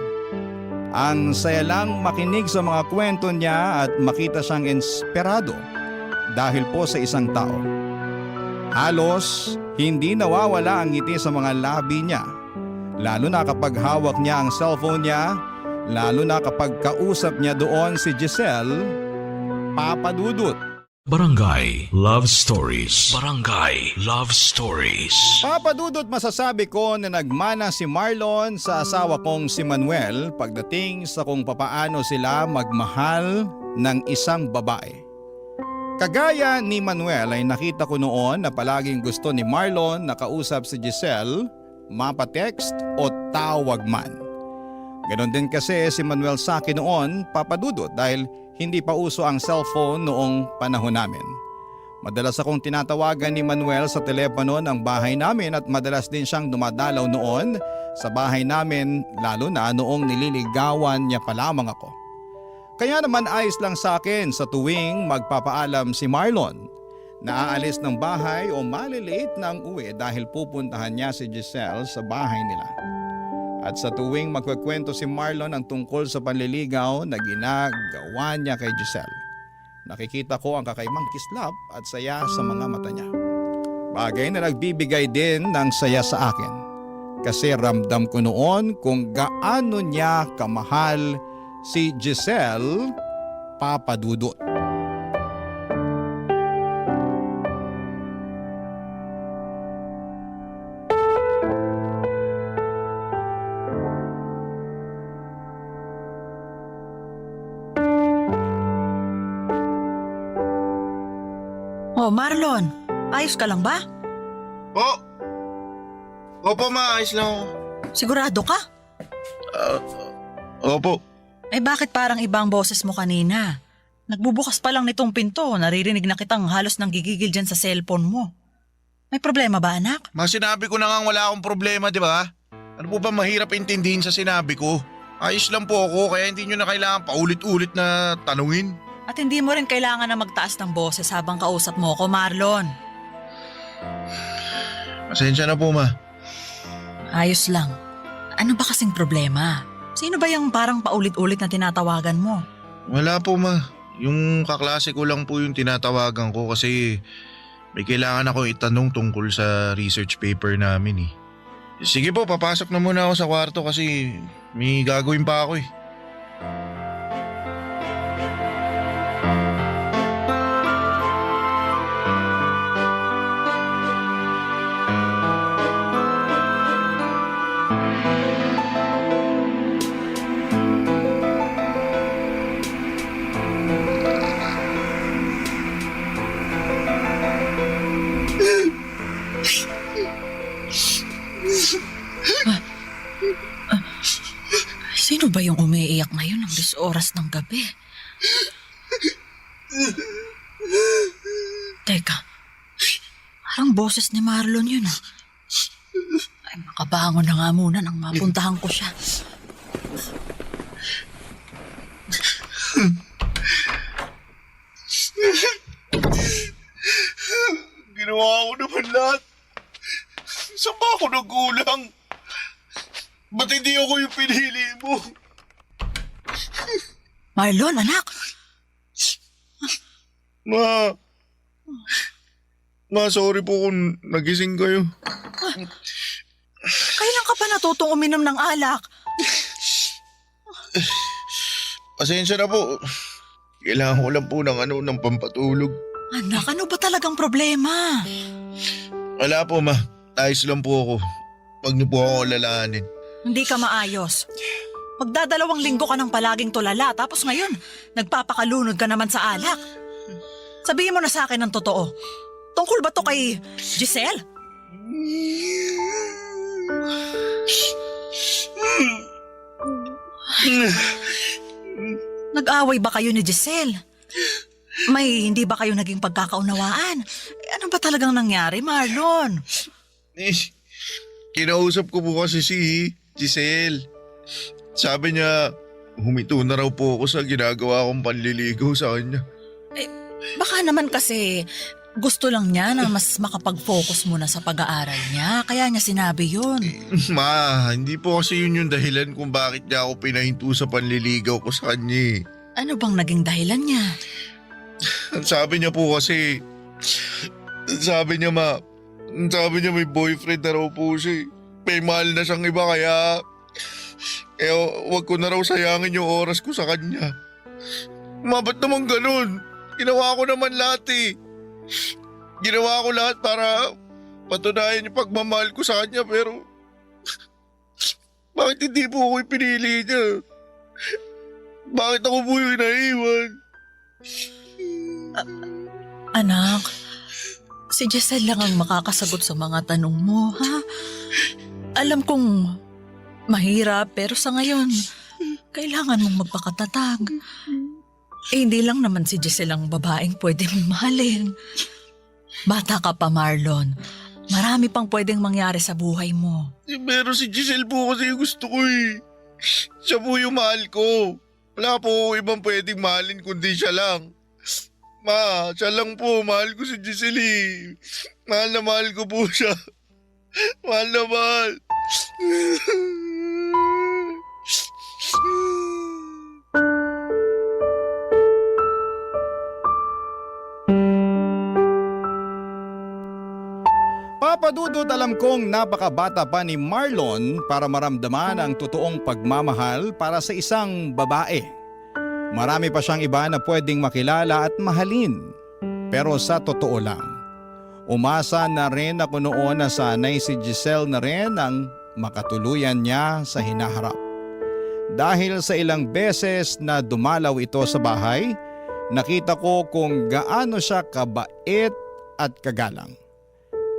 Ang saya lang makinig sa mga kwento niya at makita siyang inspirado dahil po sa isang tao. Halos hindi nawawala ang ngiti sa mga labi niya, lalo na kapag hawak niya ang cellphone niya, lalo na kapag kausap niya doon si Giselle. Papadudot. Barangay Love Stories. Barangay Love Stories. Papadudot, masasabi ko na nagmana si Marlon sa asawa kong si Manuel pagdating sa kung papaano sila magmahal ng isang babae. Kagaya ni Manuel ay nakita ko noon na palaging gusto ni Marlon na kausap si Giselle, mapatext o tawag man. Ganon din kasi si Manuel sa akin noon, papadudot, dahil hindi pa uso ang cellphone noong panahon namin. Madalas akong tinatawagan ni Manuel sa telepono ng bahay namin at madalas din siyang dumadalaw noon sa bahay namin, lalo na noong nililigawan niya pa lamang ako. Kaya naman ayos lang sa akin sa tuwing magpapaalam si Marlon na aalis ng bahay o malilate ng uwi dahil pupuntahan niya si Giselle sa bahay nila. At sa tuwing magkukwento si Marlon ang tungkol sa panliligaw na ginagawa niya kay Giselle, nakikita ko ang kakaibang kislap at saya sa mga mata niya. Bagay na nagbibigay din ng saya sa akin kasi ramdam ko noon kung gaano niya kamahal si Giselle, papadudot. Oh, Marlon, ayos ka lang ba? Po! Opo ma, ayos lang ako. Sigurado ka? Opo. Eh bakit parang ibang boses mo kanina? Nagbubukas pa lang nitong pinto, naririnig na kitang halos nanggigigil dyan sa cellphone mo. May problema ba, anak? Ma, sinabi ko na nga wala akong problema, di ba? Ano po ba mahirap intindihin sa sinabi ko? Ayos lang po ako, kaya hindi nyo na kailangan paulit-ulit na tanungin. At hindi mo rin kailangan na magtaas ng boses habang kausap mo ko, Marlon. Pasensya na po, ma. Ayos lang. Ano ba kasing problema? Sino ba yung parang paulit-ulit na tinatawagan mo? Wala po, ma. Yung kaklase ko lang po yung tinatawagan ko kasi may kailangan ako itanong tungkol sa research paper namin eh. Sige po, papasok na muna ako sa kwarto kasi may gagawin pa ako eh. Sino ba yung umiiyak ngayon ng 10 oras ng gabi? Teka, parang boses ni Marlon yun ah. Ay, makabangon na nga muna nang mapuntahan ko siya. Ginawa ko naman lahat. Saan ba ako nagkulang? Ba't hindi ako yung pinili mo? Marlon, anak! Ma, sorry po kung nagising kayo. Kailan ka pa natutong uminom ng alak? Pasensya na po. Kailangan ko lang po ng pampatulog. Anak, ano ba talagang problema? Wala po, ma. Ayos lang po ako. Huwag niyo po ako lalahanin. Hindi ka maayos. Magdadalawang linggo ka nang palaging tulala tapos ngayon, nagpapakalunod ka naman sa alak. Sabihin mo na sa akin ng totoo. Tungkol ba to kay Giselle? Nag-away ba kayo ni Giselle? May hindi ba kayo naging pagkakaunawaan? Ano ba talagang nangyari, Marlon? Kinausap ko po kasi si Giselle. Sabi niya, humito na raw po ako sa ginagawa kong panliligaw sa kanya. Baka naman kasi gusto lang niya na mas makapag-focus muna sa pag-aaral niya. Kaya niya sinabi yun. Ma, hindi po kasi yun yung dahilan kung bakit niya ako pinahinto sa panliligaw ko sa kanya. Ano bang naging dahilan niya? Sabi niya po kasi, sabi niya may boyfriend na raw po siya. May mahal na siyang iba kaya wag ko na raw sayangin yung oras ko sa kanya. Ma, ba't naman ganun? Ginawa ko naman lahat eh. Ginawa ko lahat para patunayan yung pagmamahal ko sa kanya pero bakit hindi po ako pinili niya? Bakit ako po yung naiwan? Anak, si Giselle lang ang makakasagot sa mga tanong mo, ha? Alam kong mahirap pero sa ngayon, kailangan mong magpakatatag. Hindi lang naman si Giselle ang babaeng pwede mong mahalin. Bata ka pa, Marlon. Marami pang pwedeng mangyari sa buhay mo. Pero si Giselle po kasi yung gusto ko eh. Siya po yung mahal ko. Wala po ako ibang pwedeng mahalin kundi siya lang. Ma, siya lang po. Mahal ko si Giselle eh. Mahal na mahal ko po siya. Mahal na mahal. Papadudot, alam kong napakabata pa ni Marlon para maramdaman ang totoong pagmamahal para sa isang babae. Marami pa siyang iba na pwedeng makilala at mahalin. Pero sa totoo lang, umasa na rin ako noon na sanay si Giselle na rin ang makatuluyan niya sa hinaharap. Dahil sa ilang beses na dumalaw ito sa bahay, nakita ko kung gaano siya kabait at kagalang.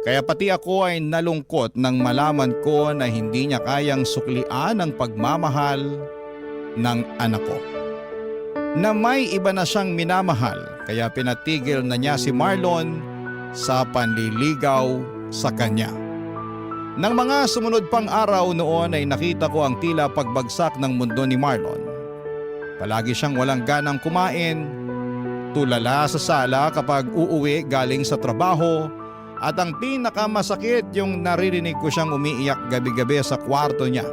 Kaya pati ako ay nalungkot nang malaman ko na hindi niya kayang suklian ang pagmamahal ng anak ko. Na may iba na siyang minamahal kaya pinatigil na niya si Marlon sa panliligaw sa kanya. Nang mga sumunod pang araw noon ay nakita ko ang tila pagbagsak ng mundo ni Marlon. Palagi siyang walang ganang kumain, tulala sa sala kapag uuwi galing sa trabaho, at ang pinakamasakit yung naririnig ko siyang umiiyak gabi-gabi sa kwarto niya.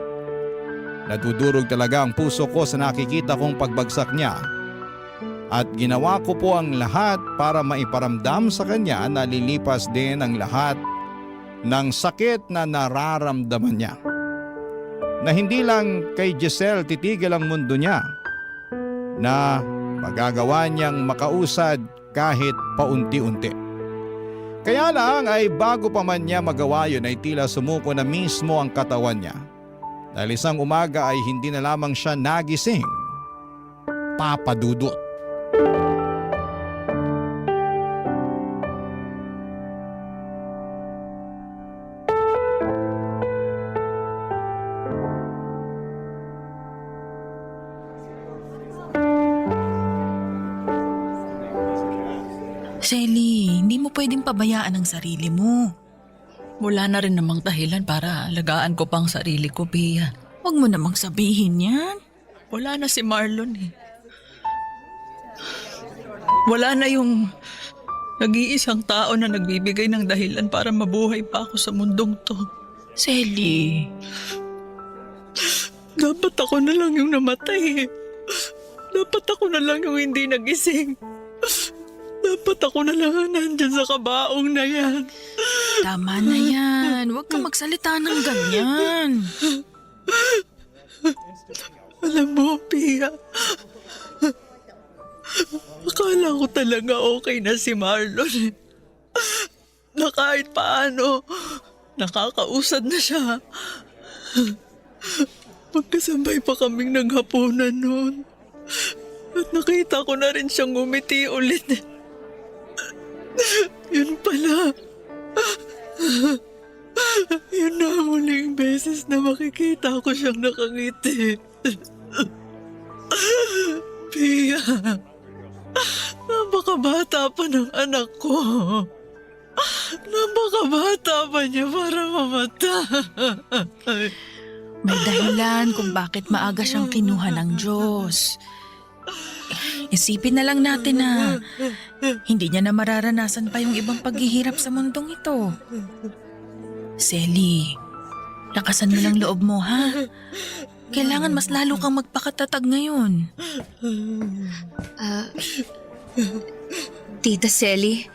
Nadudurog talaga ang puso ko sa nakikita kong pagbagsak niya at ginawa ko po ang lahat para maiparamdam sa kanya na lilipas din ang lahat ng sakit na nararamdaman niya. Na hindi lang kay Giselle titigil ang mundo niya, na magagawa niyang makausad kahit paunti-unti. Kaya lang ay bago pa man niya magawa yun ay tila sumuko na mismo ang katawan niya. Dahil isang umaga ay hindi na lamang siya nagising. Papa Dudut. Shelly, hindi mo pwedeng pabayaan ang sarili mo. Wala na rin namang dahilan para alagaan ko pang sarili ko, Pia. Huwag mo namang sabihin yan. Wala na si Marlon eh. Wala na yung nag-iisang tao na nagbibigay ng dahilan para mabuhay pa ako sa mundong to. Shelly, Dapat ako na lang yung namatay eh. Dapat ako na lang yung hindi nagising. Dapat ako na lang ang nandyan sa kabaong na yan. tama na yan. Huwag ka magsalita ng ganyan. Alam mo, Pia, akala ko talaga okay na si Marlon. Na kahit paano, nakakausad na siya. Magkasabay pa kaming naghapunan noon. At nakita ko na rin siyang umiti ulit. Yun pala. Yun na ang huling beses na makikita ko siyang nakangiti. Pia, napakabata pa ng anak ko. Napakabata pa niya para mamatay. May dahilan kung bakit maaga siyang kinuha ng Diyos. Isipin na lang natin na hindi niya na mararanasan pa yung ibang paghihirap sa mundong ito. Selly, lakasan mo lang loob mo, ha? Kailangan mas lalo kang magpakatatag ngayon. Tita Selly,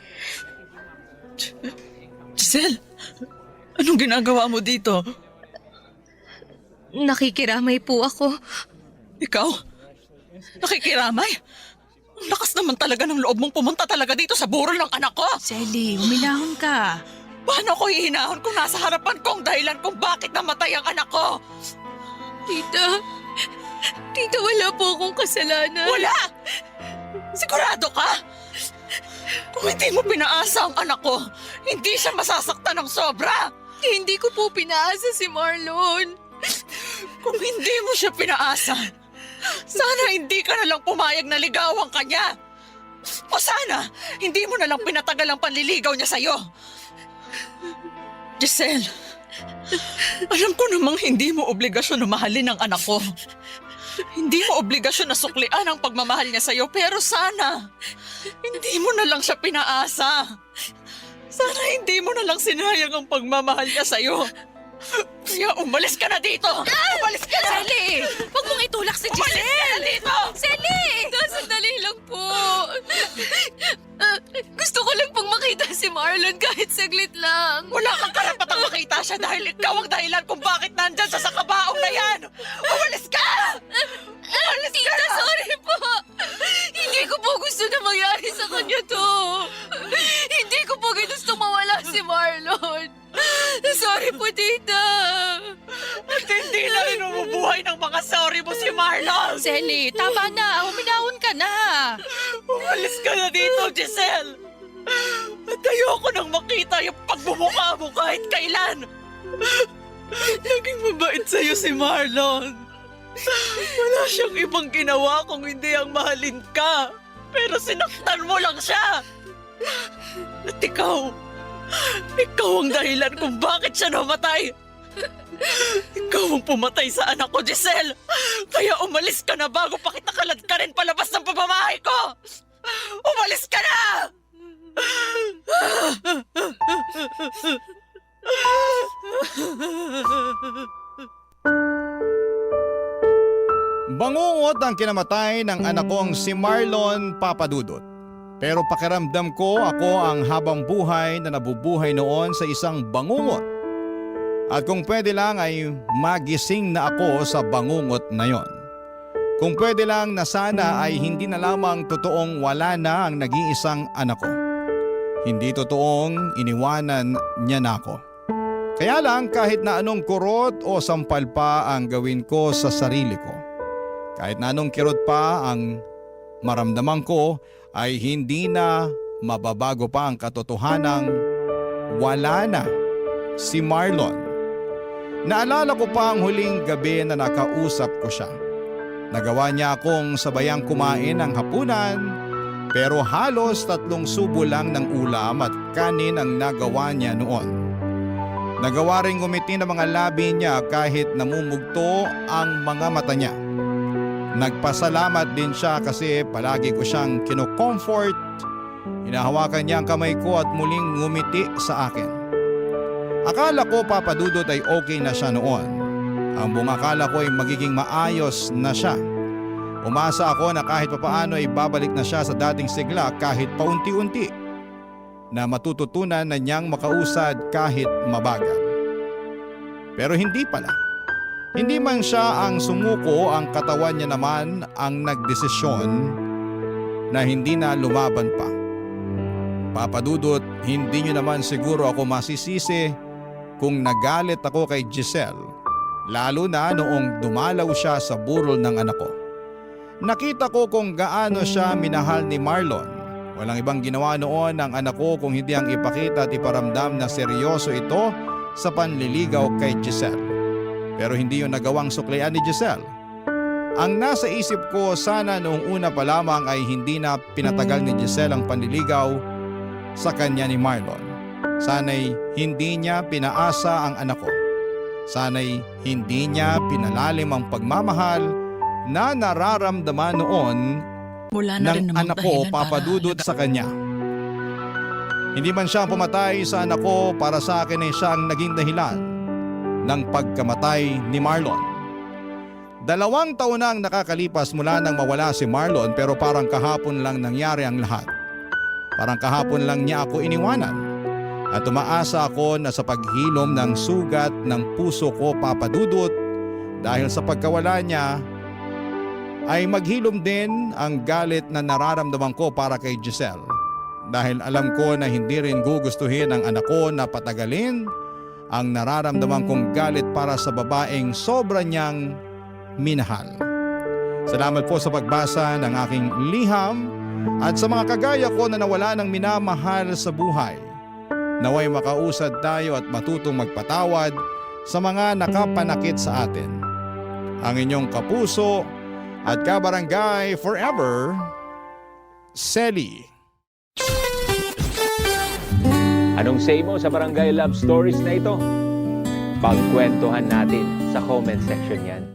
Giselle, anong ginagawa mo dito? nakikiramay po ako. Ikaw? Nakikiramay? Ang lakas naman talaga ng loob mong pumunta talaga dito sa burol ng anak ko. Selly, huminahon ka. Paano ko hihinahon kung nasa harapan ko ang dahilan kung bakit namatay ang anak ko? Tita, wala po akong kasalanan. Wala! Sigurado ka? Kung hindi mo pinaasa ang anak ko, hindi siya masasaktan ng sobra. Hindi ko po pinaasa si Marlon. Kung hindi mo siya pinaasa, sana hindi ka na lang pumayag na ligawan ka niya. O sana, hindi mo na lang pinatagal ang panliligaw niya sa'yo. Giselle, alam ko namang hindi mo obligasyon na mahalin ang anak ko. Hindi mo obligasyon na suklian ang pagmamahal niya sa'yo, pero sana, hindi mo na lang siya pinaasa. Sana hindi mo na lang sinayang ang pagmamahal niya sa'yo. Kaya umalis ka na dito! Umalis ka na! Selly! Huwag mong itulak si Umalis ka na Giselle! dito! Selly! Sandali lang po. Gusto ko lang pong makita si Marlon kahit saglit lang. Wala kang karapatang makita siya dahil ikaw ang dahilan kung bakit nandyan siya sa kabaong na yan! Umalis ka! Umalis ka Tita, na! sorry po. Hindi ko po gusto na mangyari sa kanya to. Hindi ko po gusto mawala si Marlon. Sorry po, Tita. At hindi na rin umubuhay ng mga sorry mo si Marlon! Selly, tama na. Huminahon ka na. Umalis ka na dito, Giselle! At Ayoko nang makita yung pagmumukha mo kahit kailan. Naging mabait sa'yo si Marlon. Wala siyang ibang ginawa kung hindi ang mahalin ka. Pero sinaktan mo lang siya. At ikaw ang dahilan kung bakit siya namatay. Ikaw ang pumatay sa anak ko, Giselle. Kaya umalis ka na bago pa kita kaladkarin palabas ng pamamahay ko. Umalis ka na! Bangungot ang kinamatay ng anak kong si Marlon Papadudot. Pero pakiramdam ko ako ang habang buhay na nabubuhay noon sa isang bangungot. At kung pwede lang ay magising na ako sa bangungot na yon. Kung pwede lang na sana ay hindi na lamang totoong wala na ang nag-iisang anak ko. Hindi totoong iniwanan niya na ako. Kaya lang kahit na anong kurot o sampal pa ang gawin ko sa sarili ko. Kahit na anong kirot pa ang maramdaman ko ay hindi na mababago pa ang katotohanang wala na si Marlon. Naalala ko pa ang huling gabi na nakausap ko siya. Nagawa niya akong sabayang kumain ng hapunan pero halos 3 subo lang ng ulam at kanin ang nagawa niya noon. Nagawa ring ngumiti ng mga labi niya kahit namumugto ang mga mata niya. Nagpasalamat din siya kasi palagi ko siyang kino-comfort. Hinahawakan niya ang kamay ko at muling ngumiti sa akin. Akala ko Papadudot ay okay na siya noon. Ang buong akala ko ay magiging maayos na siya. Umasa ako na kahit papaano ay babalik na siya sa dating sigla kahit paunti-unti. Na matututunan na niyang makausad kahit mabagal. Pero hindi pala. Hindi man siya ang sumuko, ang katawan niya naman ang nagdesisyon na hindi na lumaban pa. Papadudot, hindi niyo naman siguro ako masisisi kung nagalit ako kay Giselle, lalo na noong dumalaw siya sa burol ng anak ko. Nakita ko kung gaano siya minahal ni Marlon. Walang ibang ginawa noon ng anak ko kung hindi ang ipakita at iparamdam na seryoso ito sa panliligaw kay Giselle. Pero hindi yun nagawang suklayan ni Giselle. Ang nasa isip ko sana noong una pa lamang ay hindi na pinatagal ni Giselle ang panliligaw sa kanya ni Marlon. Sana'y hindi niya pinaasa ang anak ko. Sana'y hindi niya pinalalim ang pagmamahal na nararamdaman noon Wala na rin ng namang anak ko dahilan Papadudot para sa kanya. Hindi man siya pumatay sa anak ko, para sa akin ay siya ang naging dahilan ng pagkamatay ni Marlon. 2 taon na ang nakakalipas mula nang mawala si Marlon pero parang kahapon lang nangyari ang lahat. Parang kahapon lang niya ako iniwanan. At umaasa ako na sa paghilom ng sugat ng puso ko Papadudot dahil sa pagkawala niya ay maghilom din ang galit na nararamdaman ko para kay Giselle. Dahil alam ko na hindi rin gugustuhin ng anak ko na patagalin ang nararamdaman kong galit para sa babaeng sobra niyang minahal. Salamat po sa pagbasa ng aking liham at sa mga kagaya ko na nawala ng minamahal sa buhay. Naway makausad tayo at matutong magpatawad sa mga nakapanakit sa atin. Ang inyong kapuso at kabarangay forever, Selly. Anong say mo sa Barangay Love Stories na ito? Pagkwentuhan natin sa comment section yan.